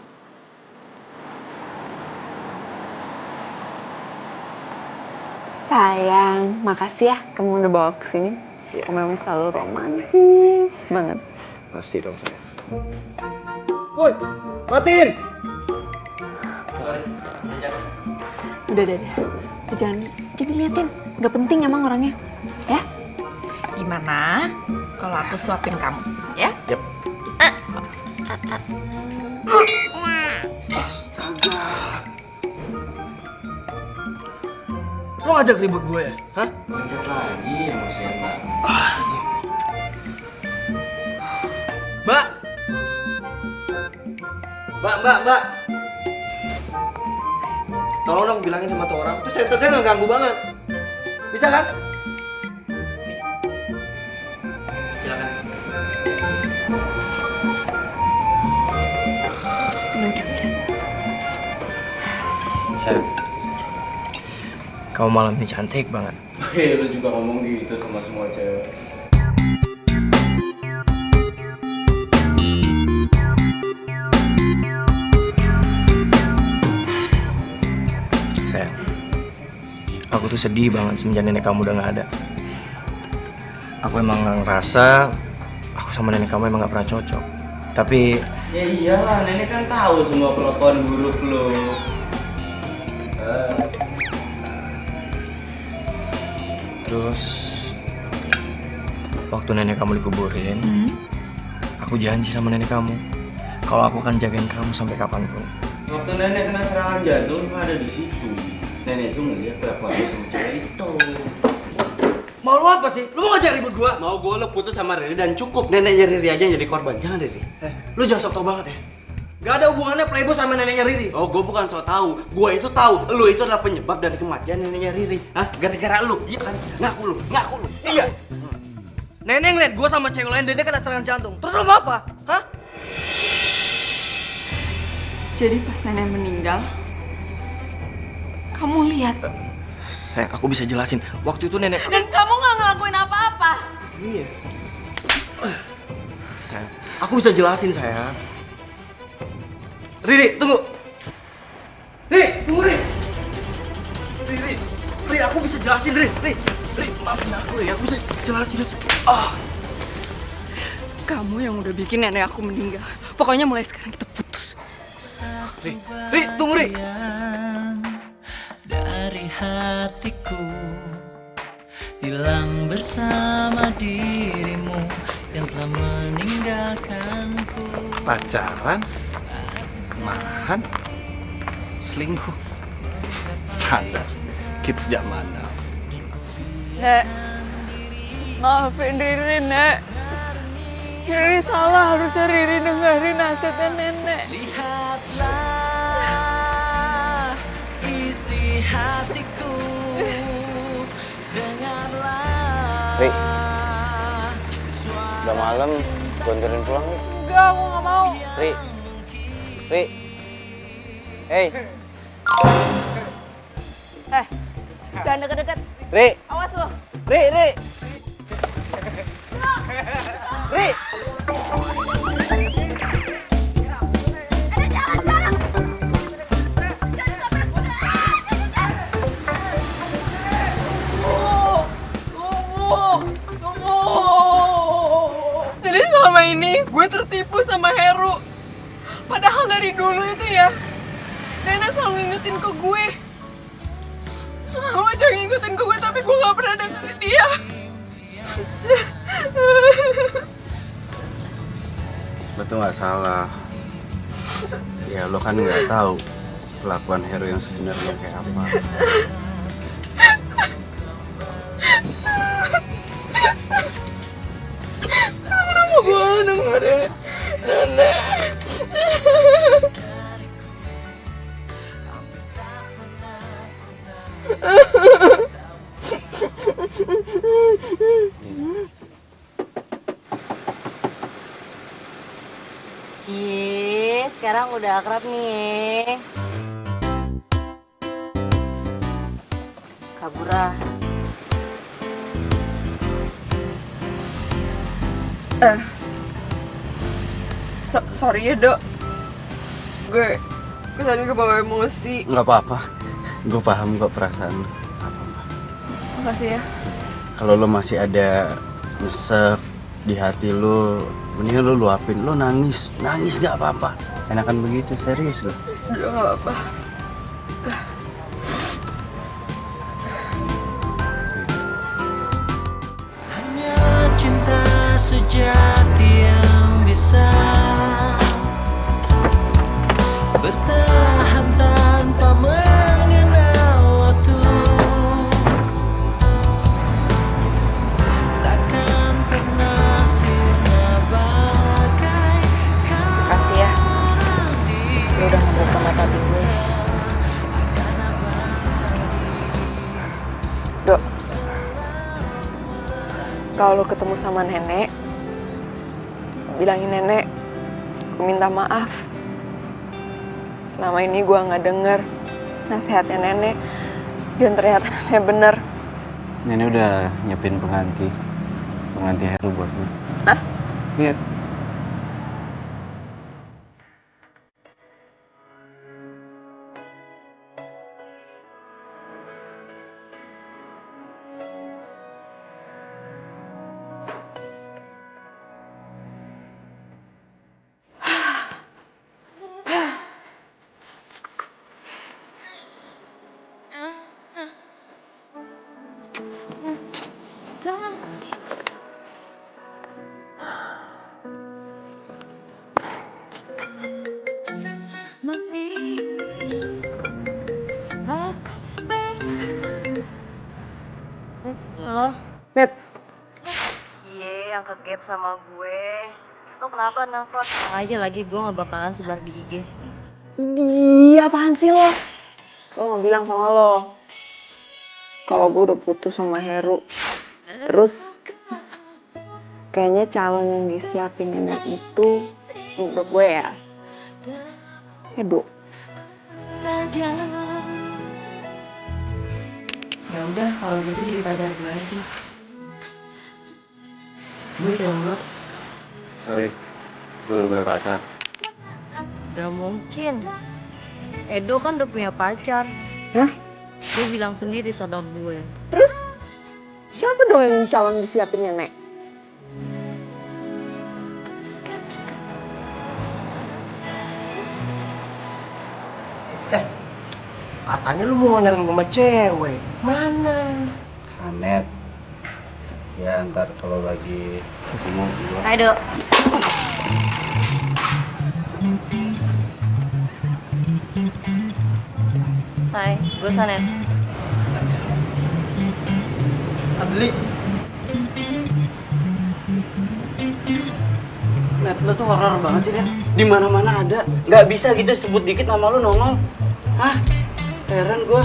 Sayang, makasih ya kamu udah bawa kesini. Kamu memang selalu romantis banget. Pasti dong saya. Woi, matiin! Udah. Jangan liatin. Gak penting emang orangnya. Ya? Gimana kalau aku suapin kamu? Ya? Yap. Astaga. Lo ngajak ribut gue ya? Hah? Lanjut lagi emosian banget. Mbak. Tolong dong bilangin sama tuh orang. Tuh senternya nggak ganggu banget. Bisa kan? Silakan. Udah. Sayang, kamu malam ini cantik banget. Hei, lu juga ngomong gitu sama semua cewek. Sayang, aku tuh sedih banget semenjak nenek kamu udah nggak ada. Aku emang ngerasa aku sama nenek kamu emang nggak pernah cocok. Tapi Ya iyalah, nenek kan tahu semua kelakuan buruk lu. terus waktu nenek kamu dikuburin, aku janji sama nenek kamu kalau aku akan jagain kamu sampai kapanpun. Waktu nenek kena serangan jantung, lu ada di situ. Nenek itu ngeliat kelakuan lu sama cewek itu. Mau lu apa sih? Lu mau ngajak ribut gua? Mau gue lu putus sama Riri dan cukup neneknya Riri aja yang jadi korban. Jangan Riri. Lu jangan sok tau banget ya. Gak ada hubungannya Playboy sama neneknya Riri. Oh, gue bukan sok tahu. Gue itu tahu. Lu itu adalah penyebab dari kematian neneknya Riri. Hah? Gara-gara lu. Iya kan? Ngaku lu. Iya. Nenek ngeliat gua sama cewek lain dan dia kena serangan jantung. Terus lu mau apa? Hah? Jadi pas nenek meninggal, kamu lihat. Sayang, aku bisa jelasin. Waktu itu nenek... Dan kamu nggak ngelakuin apa-apa. Iya. Sayang, aku bisa jelasin sayang. Riri, tunggu. Riri, tunggu Riri. Riri, aku bisa jelasin Riri. Riri, maafin aku ya, aku bisa jelasin. Kamu yang udah bikin nenek aku meninggal. Pokoknya mulai sekarang kita putus. Riri, tunggu Riri. Dari hatiku hilang bersama dirimu yang telah meninggalkanku. Pacaran, malahan, selingkuh, standar kids zaman now. Nek, maafin Riri, Nek. Riri salah, harusnya Riri dengerin nasihatnya nenek. Lihatlah isi hatiku, dengarlah. Ri, udah malam, gue anterin pulang nih. Enggak, aku nggak mau. Ri, hey. Jangan deket-deket. Ri, Awas lo. Ri. Ri. Jadi selama ini gue tertipu sama Heru. Padahal dari dulu itu ya, nenek selalu ngingetin ke gue. Selalu aja ngingetin ke gue, tapi gue gak pernah dengerin dia. Lo tuh nggak salah. Ya lo kan nggak tahu kelakuan Heru yang sebenarnya kayak apa. Kenapa gue gak dengerin nenek? Cie, sekarang udah akrab nih. Kabura. Sorry ya, Dok. Gue tadi kebawa emosi. Nggak apa-apa. Gue paham kok perasaan lo. Makasih ya. Kalau lo masih ada nyesek di hati lo, mendingan lo luapin. Lo nangis nggak apa-apa. Enakan begitu, serius lo. Udah gak apa-apa. Hanya cinta sejati yang bisa bertahan tanpa mengenal waktu. Takkan pernah sirna bagai Makasih ya. kalau lo ketemu sama nenek, bilangin nenek, gue minta maaf. Selama ini gue nggak denger nasihatnya nenek, dan ternyata nenek bener. Nenek udah nyiapin pengganti Heru buat gue. Hah? Iya. Halo? Net. Iya, yang ke-gap sama gue. Lo kenapa nelfon? Tenang aja lagi, gue gak bakalan sebar di IG. Iya, apaan sih lo? Gue mau bilang sama lo, kalau gue udah putus sama Heru. Terus kayaknya calon yang disiapin nenek itu untuk gue ya Edo. Ya udah, kalau gitu jadi pacar gue aja. Gue jomblo. Sorry, gue udah pacar. Gak mungkin. Edo kan udah punya pacar. Hah? Dia bilang sendiri sama gue. Terus siapa dong yang calon disiapin nenek? Katanya lu mau ngenarin sama cewek. Mana? Sanet. Ya ntar kalau lagi ketemu juga. Hai, Dok. Hai, gue Sanet. Beli. Net, lo tuh horor banget sih, Net. Di mana-mana ada. Nggak bisa gitu sebut dikit nama lu nongol. Hah? Heran gua.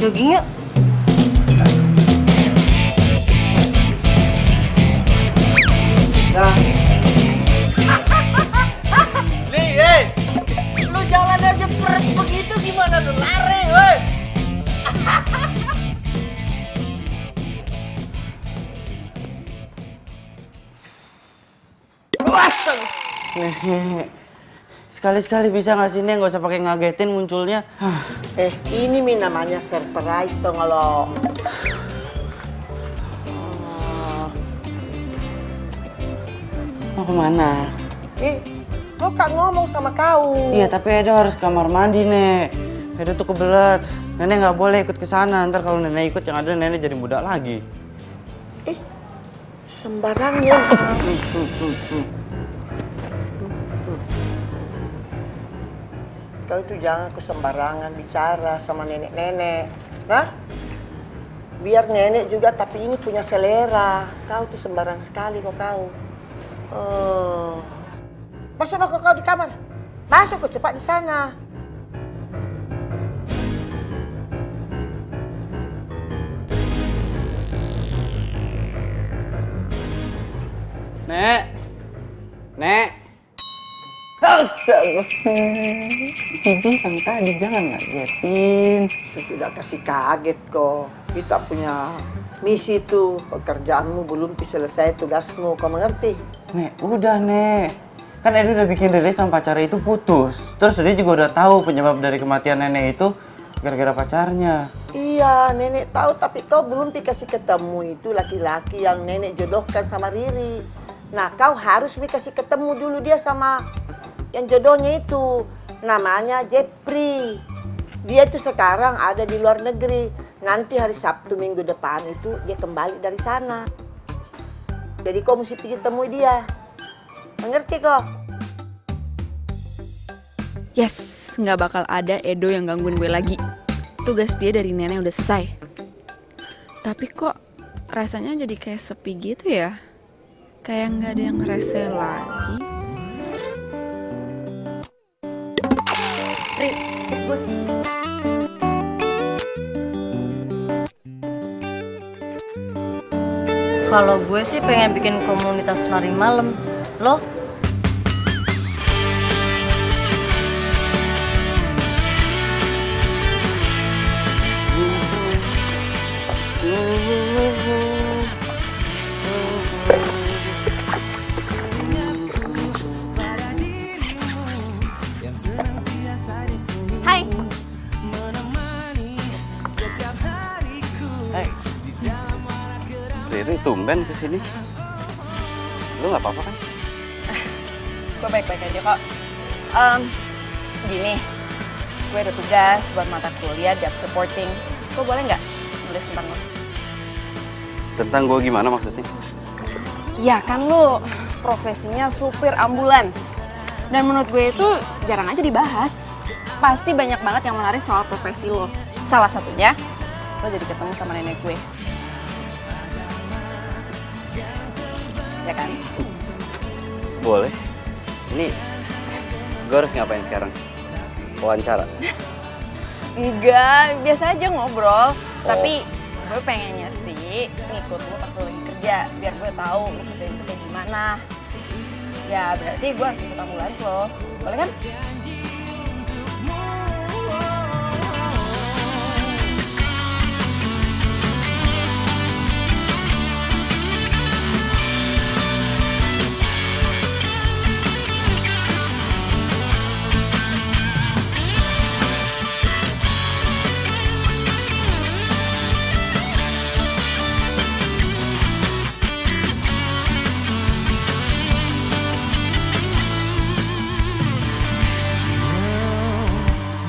Jogging yuk. Nah. Nih, lu jalan aja peret begitu gimana lu lari, woi. Nih, sekali-sekali bisa nggak sih, Nek? Nggak usah pakai ngagetin munculnya. Ini namanya surprise dong lo. Mau kemana? Lo kan ngomong sama kau. Iya, tapi Edo harus kamar mandi, Nek. Edo tuh kebelet. Nenek nggak boleh ikut ke sana. Ntar kalau nenek ikut, yang ada nenek jadi muda lagi. Sembarangan. Kau itu jangan kesembarangan bicara sama nenek-nenek. Nah, biar nenek juga, tapi ini punya selera. Kau tuh sembarang sekali kok kau. Masuk kau di kamar. Masuk kau cepat di sana. Nek. Nek. Astaga. Bilang tadi jangan ngagetin. Sudah kasih kaget kok. Kita punya misi tuh. Pekerjaanmu belum selesai, tugasmu. Kau mengerti? Nek, udah, Nek. Kan Edo udah bikin Riri sama pacarnya itu putus. Terus dia juga udah tahu penyebab dari kematian nenek itu gara-gara pacarnya. Iya, nenek tahu, tapi kau belum dikasih ketemu itu laki-laki yang nenek jodohkan sama Riri. Nah, kau harus dikasih ketemu dulu dia sama yang jodohnya itu. Namanya Jepri. Dia itu sekarang ada di luar negeri. Nanti hari Sabtu minggu depan itu dia kembali dari sana. Jadi kau mesti pergi temui dia. Mengerti kok? Yes, nggak bakal ada Edo yang gangguin gue lagi. Tugas dia dari nenek udah selesai. Tapi kok rasanya jadi kayak sepi gitu ya? Kayak nggak ada yang rese lagi. Ri, ikut gue. Kalau gue sih pengen bikin komunitas lari malam. Lo? Hai. Hei, Riri tumben kesini. Lu nggak apa-apa kan? Gue baik-baik aja kok. Gini, gue ada tugas buat mata kuliah job reporting. Gue boleh nggak nulis tentang lo? Tentang gue gimana maksudnya? Ya kan lo profesinya supir ambulans. Dan menurut gue itu jarang aja dibahas. Pasti banyak banget yang menarik soal profesi lo. Salah satunya, lo jadi ketemu sama nenek gue. Ya kan? Boleh. Ini gue harus ngapain sekarang? Wawancara? Enggak, biasa aja ngobrol. Tapi gue pengennya sih ngikut lo pas lo lagi kerja. Biar gue tahu lo kerja itu kayak gimana. Ya berarti gue harus ikut ambulans lo. Boleh kan?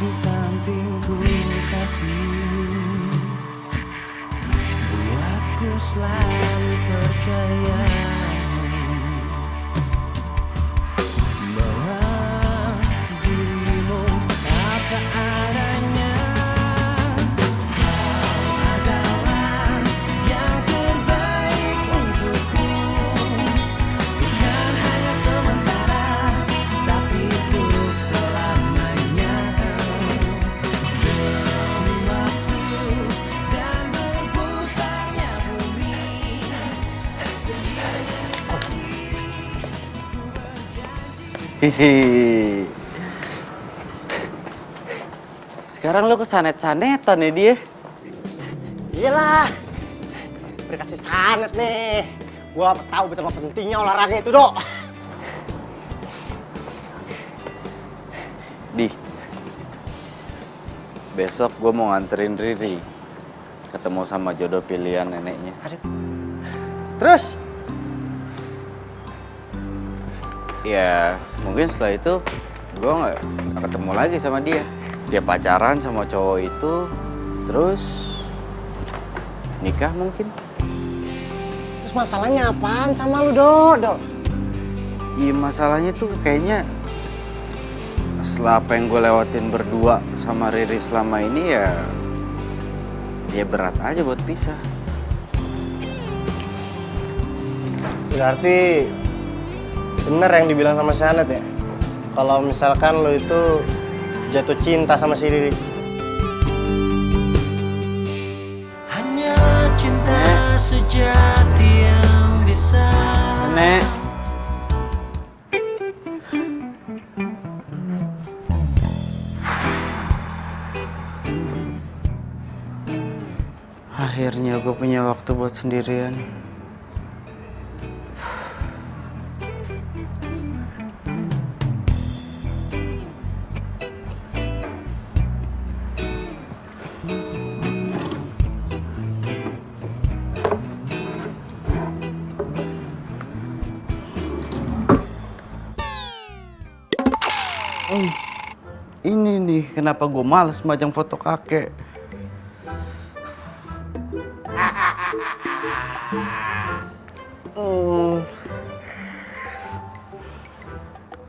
Di sampingku kasih buatku selalu percaya bahwa dirimu apa adanya. Kau adalah yang terbaik untukku, bukan hanya sementara tapi untuk selamanya. Demi waktu dan berputarnya bumi, Hihi. Sekarang lo kesanet-sanetan ya dia. Iyalah, berkasih sanet nih. Gua tahu betapa pentingnya olahraga itu, Dok. Di, besok gue mau nganterin Riri ketemu sama jodoh pilihan neneknya. Terus? Ya, mungkin setelah itu gue nggak ketemu lagi sama dia. Dia pacaran sama cowok itu, terus nikah mungkin. Terus masalahnya apaan sama lu, Dok? Iya, masalahnya tuh kayaknya setelah apa yang gue lewatin berdua sama Riri selama ini ya berat aja buat pisah. Berarti bener yang dibilang sama si Anet ya? Kalau misalkan lo itu jatuh cinta sama si Riri. hanya cinta sejati yang bisa. Nek. Akhirnya gue punya waktu buat sendirian. Ini nih kenapa gue males majang foto kakek.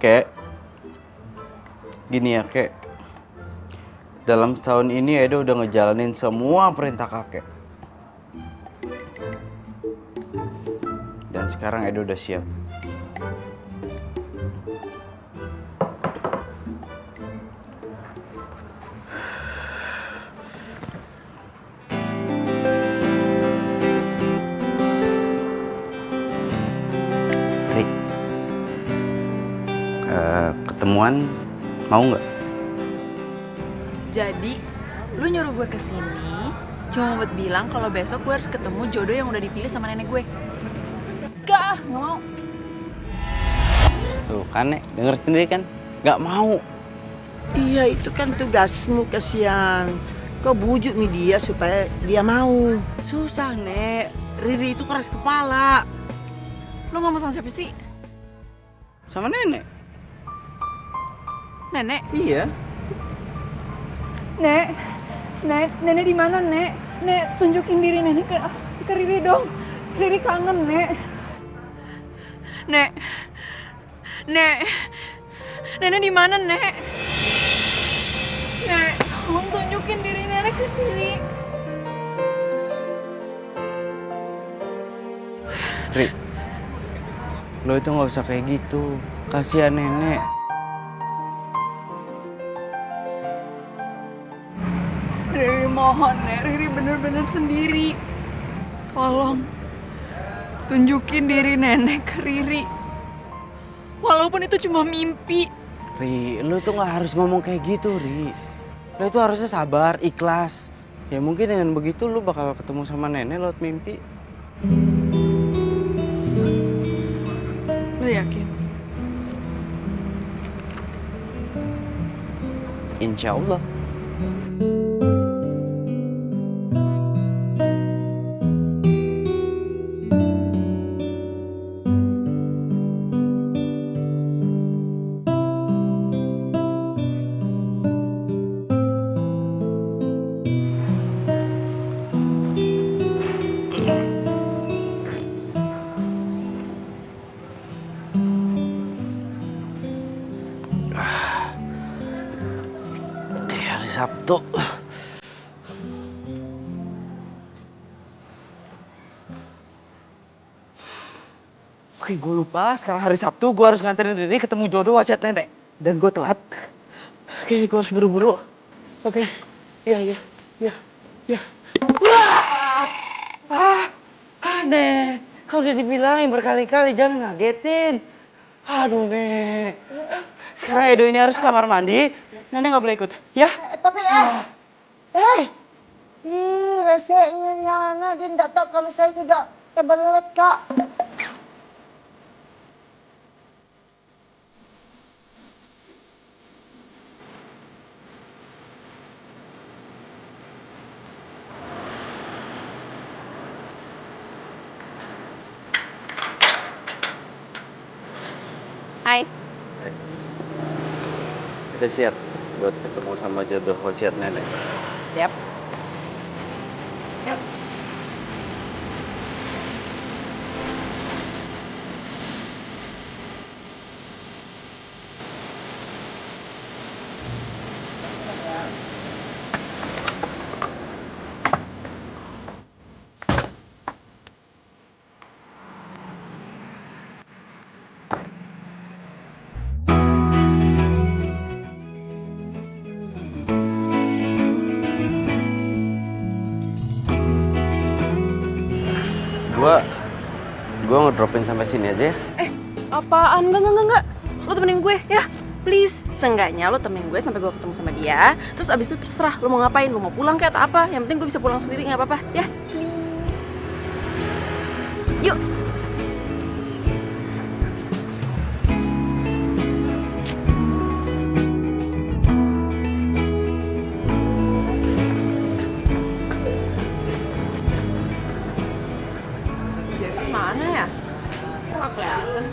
Kek, gini ya kek, dalam setahun ini Edo udah ngejalanin semua perintah kakek. Dan sekarang Edo udah siap. ketemuan, mau nggak? Jadi, lu nyuruh gue kesini cuma buat bilang kalau besok gue harus ketemu jodoh yang udah dipilih sama nenek gue. Gak mau. Tuh kan, Nek, denger sendiri kan? Nggak mau. Iya, itu kan tugasmu, kasihan. Kau bujuk dia supaya dia mau. Susah, Nek. Riri itu keras kepala. Lu ngomong sama siapa sih? Sama nenek. Nenek? Iya. Nenek di mana, Nek? Nek, tunjukin diri nenek ke Riri dong. Riri kangen, Nek. Nenek di mana, Nek? Nek, tolong tunjukin diri nenek ke Riri. Ri, lo itu nggak usah kayak gitu. Kasihan nenek. Riri mohon, Nek. Riri bener-bener sendiri. Tolong tunjukin diri nenek ke Riri. Walaupun itu cuma mimpi. Ri, lo tuh nggak harus ngomong kayak gitu, Ri. Lo itu harusnya sabar, ikhlas. Ya mungkin dengan begitu lo bakal ketemu sama nenek lewat mimpi. Lo yakin? Insya Allah. Hari Sabtu. Oke, gue lupa. Sekarang hari Sabtu, gue harus nganterin Riri ketemu jodoh wasiat nenek. Dan gue telat. Oke, gue harus buru-buru. Oke. Iya. Nek. Kau udah dibilangin berkali-kali, jangan ngagetin. Aduh, Nek. Sekarang Edo ini harus ke kamar mandi. Nenek nggak boleh ikut, ya? Tapi resenya Nyana, dia tidak tahu kalau saya juga kebelet, Kak. Hai. Kita siap buat ketemu sama jodoh wasiat nenek. Siap. Yuk. Gua ngedropin sampai sini aja ya. Apaan? Enggak. Lo temenin gue ya, please. Seenggaknya lo temenin gue sampai gue ketemu sama dia. Terus abis itu terserah lo mau ngapain, lo mau pulang kayak atau apa. Yang penting gue bisa pulang sendiri, nggak apa-apa ya. Yuk. Jeffy mana ya? Kok nggak kelihatan?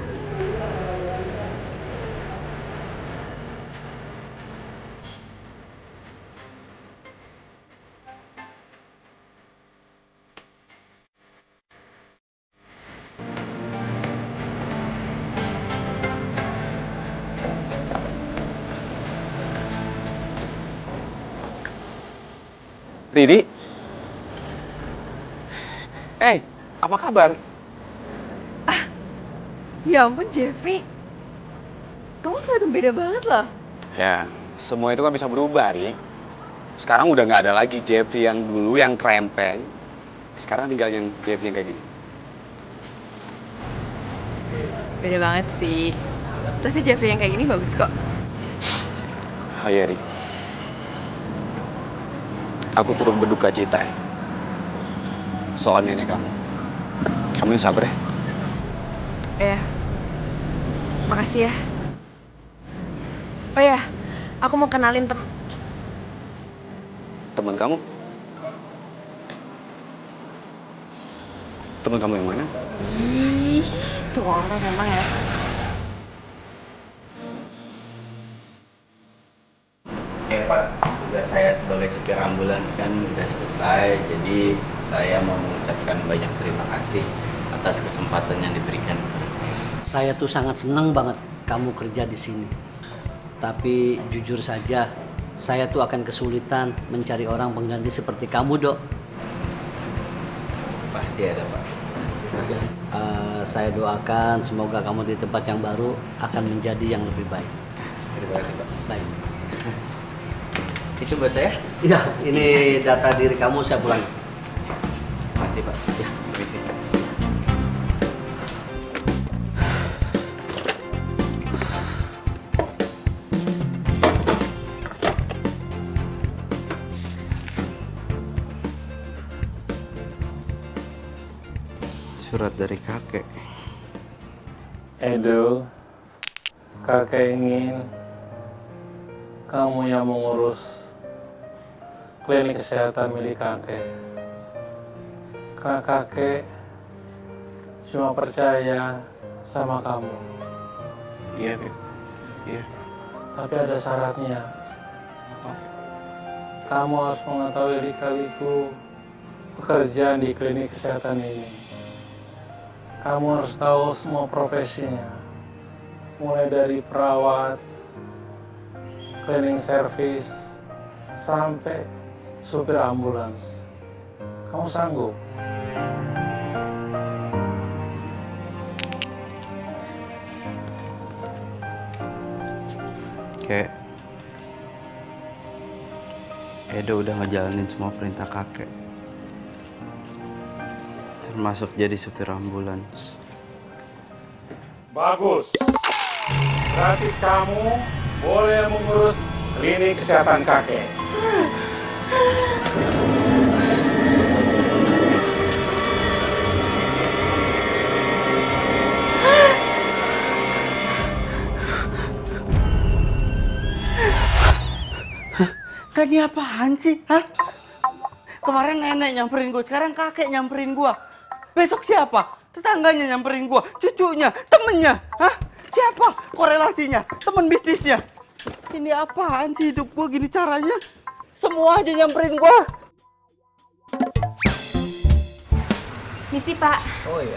Riri. Apa kabar? Ya ampun Jeffrey, kamu kelihatan beda banget loh. Ya, semua itu kan bisa berubah, Ri. Sekarang udah nggak ada lagi Jeffrey yang dulu yang krempeng. Sekarang tinggal yang Jeffrey yang kayak gini. Beda banget sih. Tapi Jeffrey yang kayak gini bagus kok. Hai Eri. Aku turut berduka cita ya. Soal nenek kamu. Kamu yang sabar ya. Ya, makasih ya. Oh ya, aku mau kenalin Teman kamu? Teman kamu yang mana? Ih, tuh orang memang ya. Pak, tugas saya sebagai supir ambulans kan udah selesai, jadi saya mau mengucapkan banyak terima kasih atas kesempatan yang diberikan kepada saya. Saya tuh sangat senang banget kamu kerja di sini. Tapi jujur saja, saya tuh akan kesulitan mencari orang pengganti seperti kamu, Dok. Pasti ada, Pak. Pasti. Saya doakan semoga kamu di tempat yang baru akan menjadi yang lebih baik. Terima kasih, Pak. Baik. Itu buat saya? Iya, ini data diri kamu saya pulang. Makasih, Pak. Ya, permisi. Surat dari kakek. Edo, kakek ingin kamu yang mengurus klinik kesehatan milik kakek. Karena kakek cuma percaya sama kamu. Iya, Beb. Iya. Tapi ada syaratnya. Kamu harus mengetahui lika-liku pekerjaan di klinik kesehatan ini. Kamu harus tahu semua profesinya. Mulai dari perawat, cleaning service, sampai supir ambulans. Kamu sanggup? Kek, Edo udah ngejalanin semua perintah kakek. Termasuk jadi supir ambulans. Bagus. Berarti kamu boleh mengurus klinik kesehatan kakek. Ini apaan sih? Hah? Kemarin nenek nyamperin gue, sekarang kakek nyamperin gue. Besok siapa? Tetangganya nyamperin gue, cucunya, temennya. Hah? Siapa? Korelasinya, temen bisnisnya. Ini apaan sih hidup gue gini caranya? Semua aja nyamperin gue. Misi, Pak. Oh iya.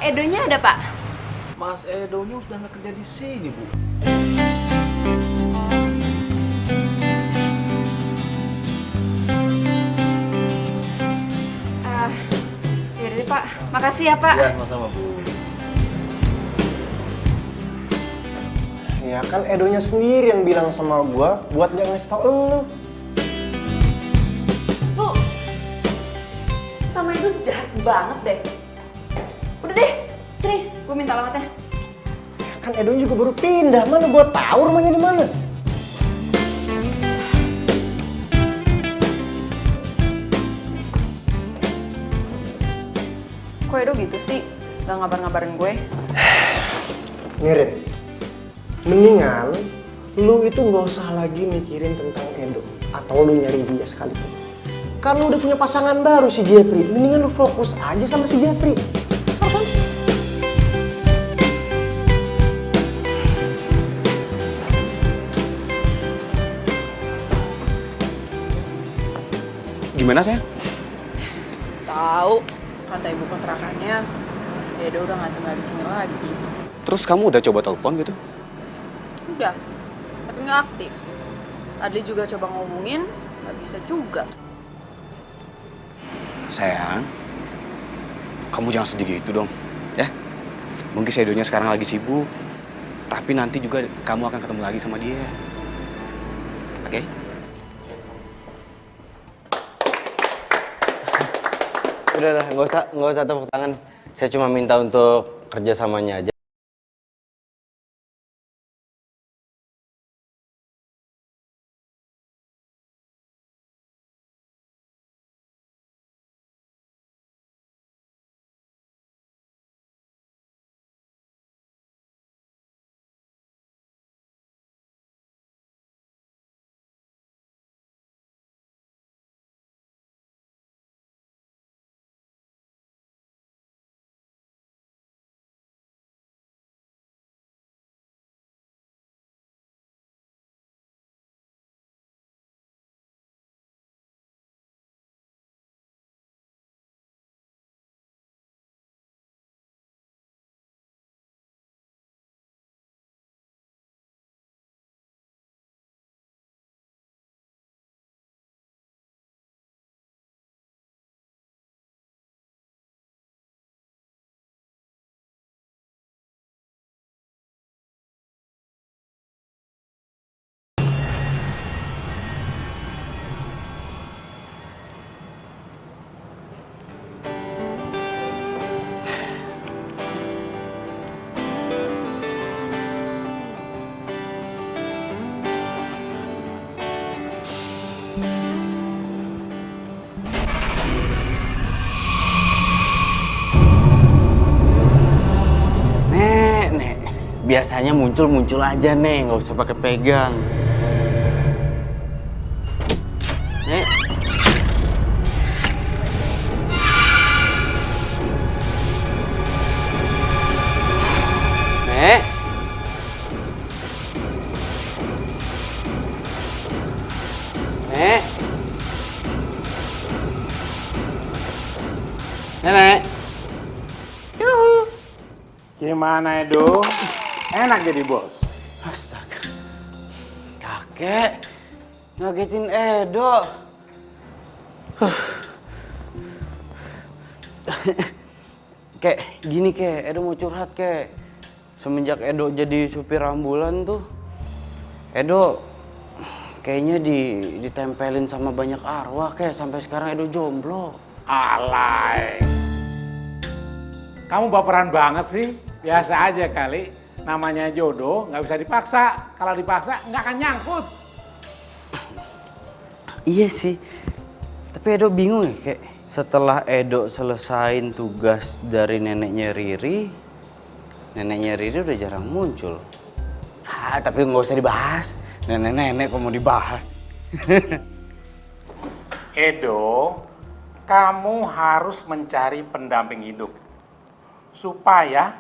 Edonya ada, Pak? Mas Edonya sudah nggak kerja di sini, Bu. Yaudah deh, Pak. Makasih ya, Pak. Ya, sama-sama, Bu. Ya kan Edonya sendiri yang bilang sama gua buat gak ngasih tau elu. Bu, sama Edo jahat banget deh. Udah deh, sini, gue minta alamatnya. Kan Edonya juga baru pindah, mana gua tahu rumahnya di mana. Kok Edo gitu sih? Gak ngabar-ngabarin gue? Mirip. Mendingan lu itu nggak usah lagi mikirin tentang Edo atau lu nyari dia sekalipun. Kan lu udah punya pasangan baru si Jeffrey. Mendingan lu fokus aja sama si Jeffrey. Gimana saya? Tahu, kata ibu kontrakannya, Edo udah gak tinggal di sini lagi. Terus kamu udah coba telepon gitu? Udah, tapi nggak aktif. Adli juga coba ngomongin, nggak bisa juga. Sayang, kamu jangan sedih gitu dong, ya. Mungkin Edonya sekarang lagi sibuk, tapi nanti juga kamu akan ketemu lagi sama dia. Oke? Udah, nggak usah tepuk tangan. Saya cuma minta untuk kerjasamanya aja. biasanya muncul aja nih, nggak usah pakai pegang. Nek. Nek. Nek. Nenek. Yuhu. Gimana Edo? Enak jadi bos? Astaga. Kakek. Ngagetin Edo. Kek, gini kek, Edo mau curhat kek. Semenjak Edo jadi supir ambulan tuh, Edo kayaknya ditempelin sama banyak arwah kek. Sampai sekarang Edo jomblo. Alay. Kamu baperan banget sih. Biasa aja kali. Namanya jodoh, nggak bisa dipaksa. Kalau dipaksa, nggak akan nyangkut. Iya sih. Tapi Edo bingung ya kek. Setelah Edo selesain tugas dari neneknya Riri udah jarang muncul. Tapi nggak usah dibahas. Nenek-nenek kok mau dibahas. Edo, kamu harus mencari pendamping hidup. Supaya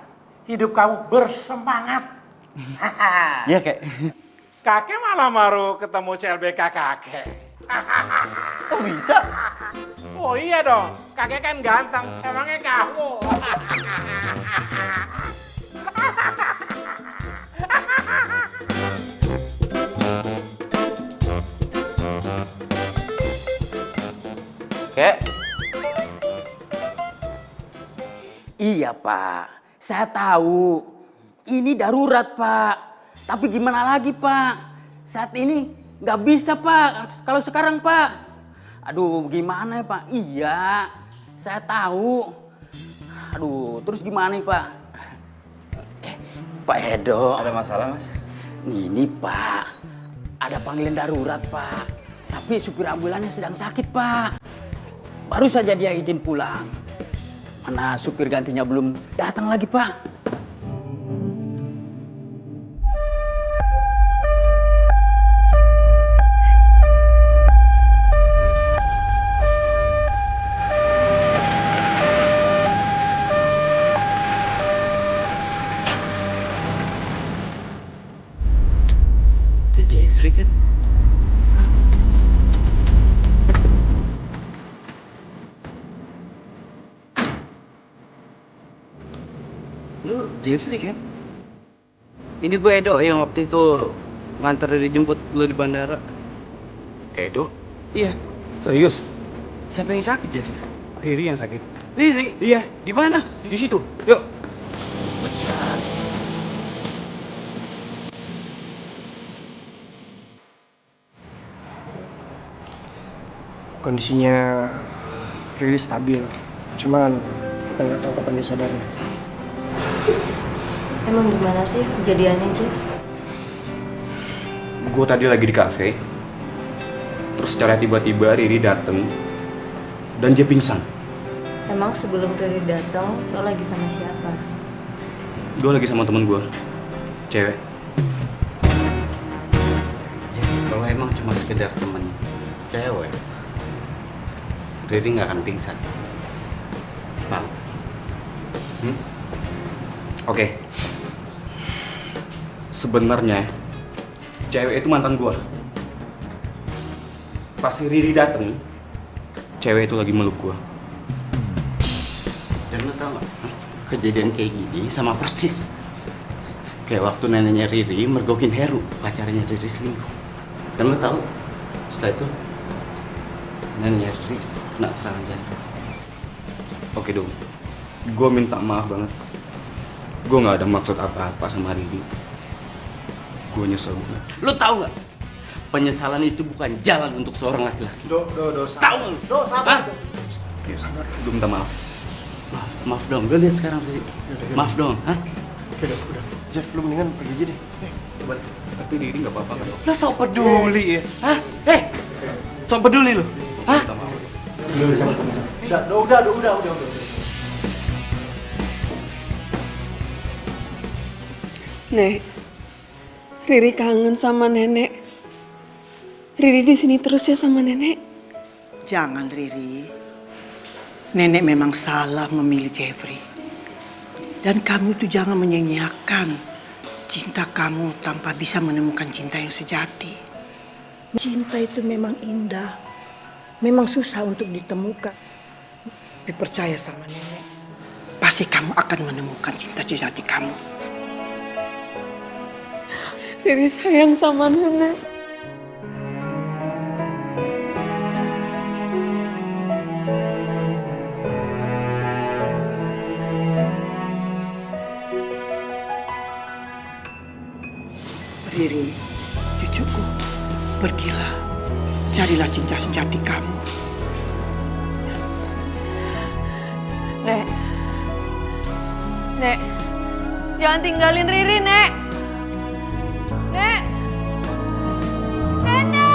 hidup kamu bersemangat. Iya kek. Kakek malah baru ketemu CLBK kakek. Kok bisa? Oh iya dong, kakek kan ganteng. Emangnya kamu? Kek. Iya Pak, saya tahu. Ini darurat Pak. Tapi gimana lagi Pak? Saat ini nggak bisa Pak. Kalau sekarang Pak. Aduh gimana ya Pak? Iya, saya tahu. Aduh, terus gimana nih Pak? Pak Edo. Ada masalah Mas? Ini Pak, ada panggilan darurat Pak. Tapi supir ambulannya sedang sakit Pak. Baru saja dia izin pulang. Mana supir gantinya belum datang lagi Pak. Jeffrey kan? Lu Jeffrey kan? Ini gue Edo yang waktu itu nganter dijemput lu di bandara. Edo? Iya. Serius? Siapa yang sakit Jeff? Riri yang sakit. Riri? Iya. Di mana? Di situ. Yuk. Kondisinya Riri stabil, cuman kita nggak tahu kapan dia sadarnya. Emang gimana sih kejadiannya, Jeff? Gue tadi lagi di kafe, terus secara tiba-tiba Riri dateng dan dia pingsan. Emang sebelum Riri datang, lo lagi sama siapa? Gue lagi sama temen gue, cewek. Kalau emang cuma sekedar temen cewek, Riri nggak akan pingsan. Paham? Oke. Sebenarnya cewek itu mantan gue. Pas si Riri dateng, cewek itu lagi meluk gue. Dan lo tau gak, kejadian kayak gini sama persis kayak waktu neneknya Riri mergokin Heru, pacarnya Riri selingkuh. Dan lo tau, setelah itu neneknya Riri kena serangan jantung. Oke dong, gue minta maaf banget. Gue nggak ada maksud apa-apa sama Riri. Gue nyesel banget. Lo tau gak, penyesalan itu bukan jalan untuk seorang laki-laki. Do, sabar. Tahu lo? Do, sabar. Ya sabar, gue minta maaf. Maaf dong, lo lihat sekarang Riri. Maaf dong, hah? Oke, udah. Jeff, lu mendingan pergi aja deh. Balik. Tapi Riri nggak apa-apa kan? Lo sok peduli ya? Hah? Sok peduli lo? Hah? Udah. Nek, Riri kangen sama nenek. Riri di sini terus ya sama nenek. Jangan, Riri. Nenek memang salah memilih Jeffrey. Dan kamu tuh jangan menyanyiakan cinta kamu tanpa bisa menemukan cinta yang sejati. Cinta itu memang indah. Memang susah untuk ditemukan. Tapi percaya sama nenek. Pasti kamu akan menemukan cinta sejati kamu. Riri sayang sama nenek. Riri, cucuku, pergilah, carilah cinta sejati kamu. Nek, Nek, jangan tinggalin Riri, Nek. Nek, Nenek.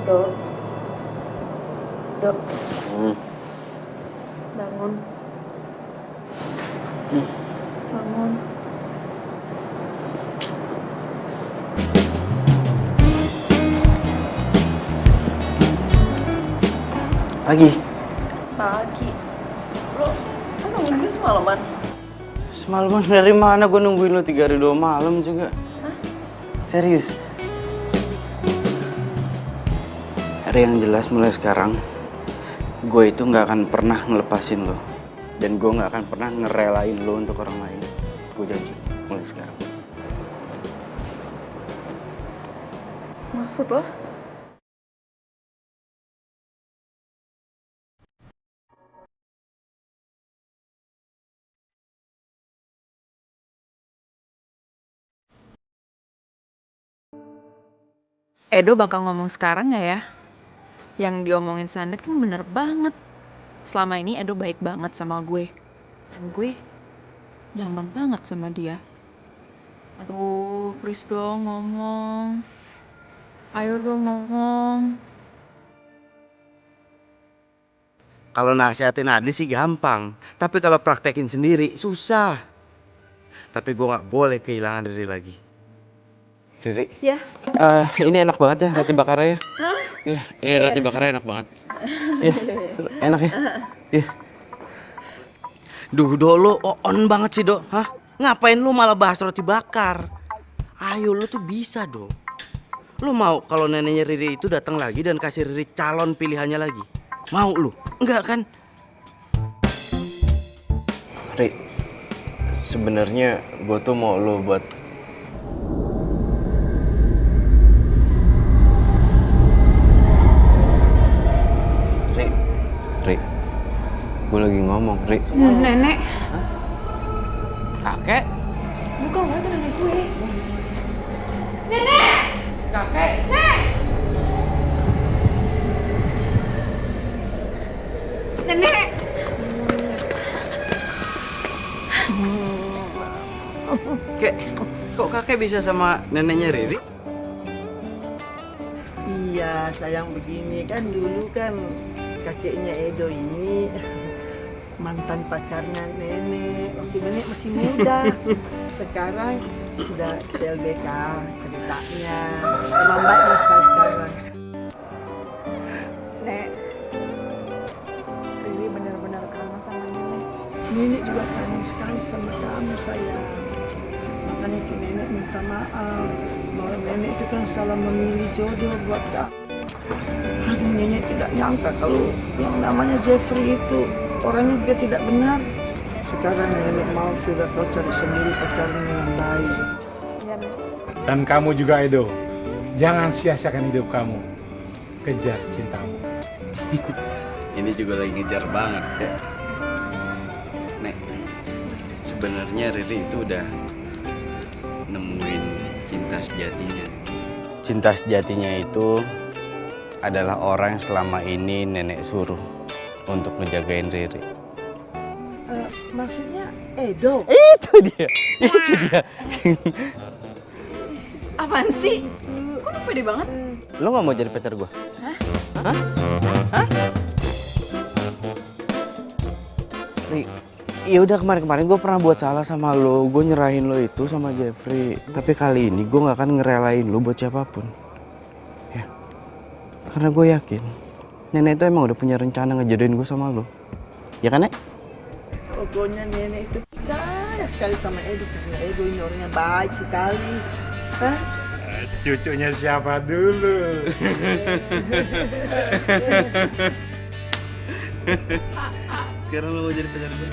Dok. Dok. Bangun. Bangun. Pagi. Pagi. Lo kan nungguin gue semalaman. Semalaman dari mana gue nungguin lo 3 hari 2 malam juga. Hah? Serius. Hari yang jelas mulai sekarang, gue itu nggak akan pernah ngelepasin lo. Dan gue nggak akan pernah ngerelain lo untuk orang lain. Gue janji, mulai sekarang. Maksud lo? Edo bakal ngomong sekarang gak ya? Yang diomongin Sandet kan bener banget. Selama ini Edo baik banget sama gue. Dan gue nyaman banget sama dia. Aduh, please dong ngomong. Ayo dong ngomong. Kalau nasihatin Adli sih gampang. Tapi kalau praktekin sendiri, susah. Tapi gue nggak boleh kehilangan Riri lagi. Riri? Ya. Ini enak banget ya, roti bakarnya ya. Hah? Iya, roti bakarnya enak banget. Iya, enak ya. Iya. Duh, Do, lo on banget sih, Do. Hah? Ngapain lu malah bahas roti bakar? Ayo, lu tuh bisa, Do. Lu mau kalau neneknya Riri itu datang lagi dan kasih Riri calon pilihannya lagi? Mau lu? Enggak kan? Ri, sebenarnya gue tuh mau lu buat Ri, gue lagi ngomong, Ri. Nenek. Kakek? Bukan, itu nenek gue. Nenek! Kakek! Nek! Nenek! Kek, kok kakek bisa sama neneknya Riri? Iya, sayang begini kan dulu kan kakeknya Edo ini mantan pacarnya nenek waktu nenek masih muda. Sekarang sudah CLBK ceritanya. Emang baik besar sekarang. Nek, Riri benar-benar kangen sama nenek. Nenek juga kangen sekali sama kamu sayang. Makanya itu nenek minta maaf bahwa nenek itu kan salah memilih jodoh buat kamu. Aduh, nenek tidak nyangka kalau yang namanya Jeffrey itu orangnya juga tidak benar. Sekarang nenek mau sudah kau cari sendiri pacarnya yang baik. Dan kamu juga, Edo. Jangan sia-siakan hidup kamu. Kejar cintamu. Ini juga lagi ngejar banget ya. Nek, sebenarnya Riri itu udah nemuin cinta sejatinya. Cinta sejatinya itu adalah orang yang selama ini nenek suruh untuk ngejagain Riri. Maksudnya Edo? Itu dia. Apaan sih? Kok lu pede banget? Lo nggak mau jadi pacar gue? Hah? Hah? Hah? Ya udah kemarin gue pernah buat salah sama lo, gue nyerahin lo itu sama Jeffrey. Tapi kali ini gue nggak akan ngerelain lo buat siapapun. Ya, karena gue yakin nenek itu emang udah punya rencana ngejodohin gue sama lo. Ya kan, Nek? Pokoknya nenek itu percaya sekali sama Edo karena Edo ini orangnya baik sekali. Hah? Cucunya siapa dulu? Sekarang lo mau jadi pacar gue?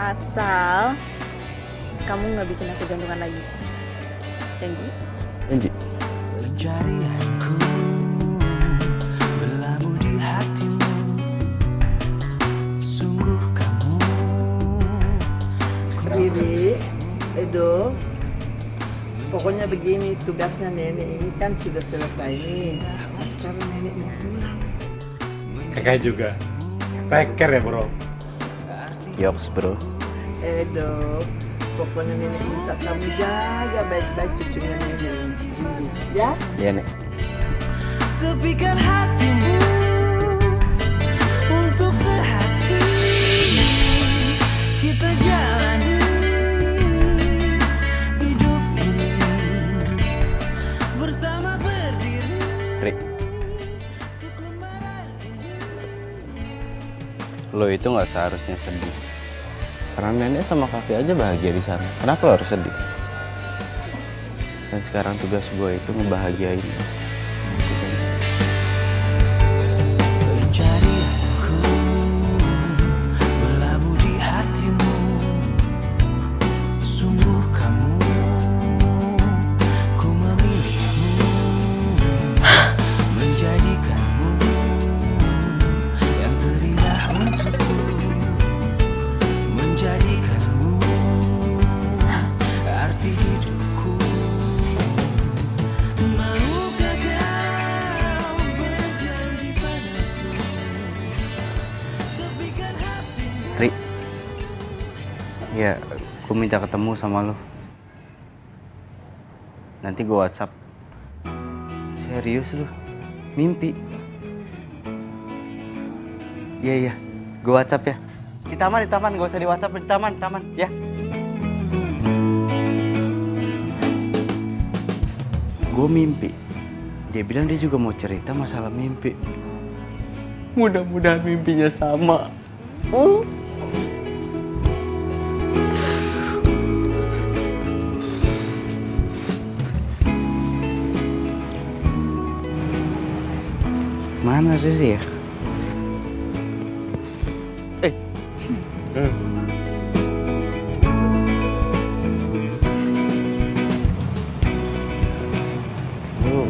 Asal kamu nggak bikin aku jantungan lagi. Janji? Janji. Pencarianku berlabuh di hatimu. Sungguh kamu Riri, Edo, pokoknya begini, tugasnya nenek ini kan sudah selesai nih. Nah, sekarang nenek mau pulang. Kakak juga. Peker ya bro. Yoks bro. Edo, pokoknya nenek minta kamu jaga baik-baik cucunya nenek. Ya? Iya, Nek. tepikan hatimu untuk sehati kita jalani hidup ini bersama berdiri. Rik, lo itu nggak seharusnya sedih. Karena nenek sama kakek aja bahagia di sana. Kenapa lo harus sedih? Dan sekarang tugas gue itu ngebahagiain lo. Pencarianku berlabuh di hatimu. Sungguh kamu, ku memilihmu, menjadikanmu yang terindah untukku, menjadikanmu arti hidupku. Maukah kau berjanji padaku, tepikan hatimu. Rik, ya, gue minta ketemu sama lo. Nanti gue WhatsApp. Serius lo? Mimpi? Iya, gue WhatsApp ya. Di taman, gak usah di WhatsApp, di taman, ya. Gue mimpi. Dia bilang dia juga mau cerita masalah mimpi. Mudah-mudahan mimpinya sama. Mana Riri ya? Lu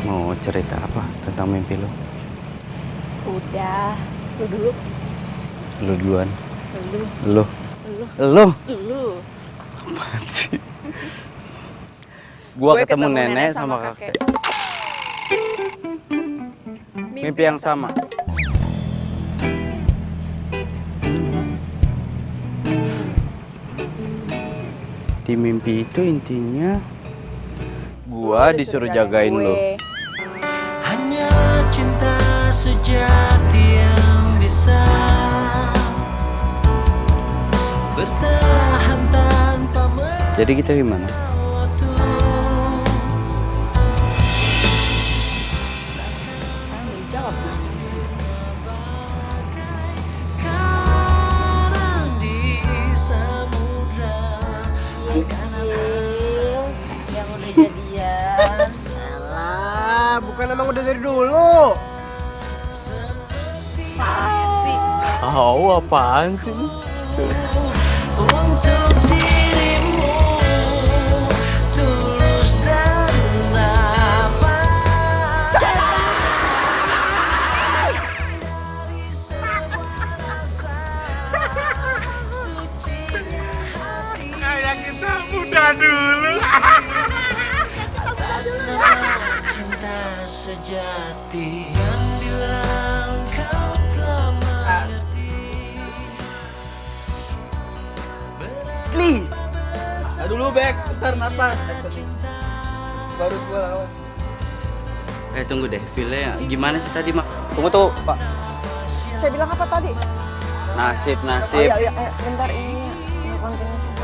mau cerita apa tentang mimpi lu? Udah, lu dulu. Lu duluan. Lu. Lu. Lu. Apaan sih? Gua ketemu nenek sama kakek. Mimpi yang sama. Di mimpi itu intinya gua disuruh jagain lo. Hanya cinta sejati yang bisa bertahan tanpa Jadi kita gimana? waktu. Karang di samudra. Yang udah jadian. Alah, bukan emang udah dari dulu. Oh, apaan sih? Untuk dirimu tulus dan nafas. Kayak kita muda dulu. sejati. Dan bila kau telah mengerti, Li! Dulu Bek, bentar napas. Baru gua lawan. Tunggu deh, filenya gimana sih tadi, Mak? Tunggu tuh, Pak. Saya bilang apa tadi? Nasib. Oh iya, bentar ini konten itu.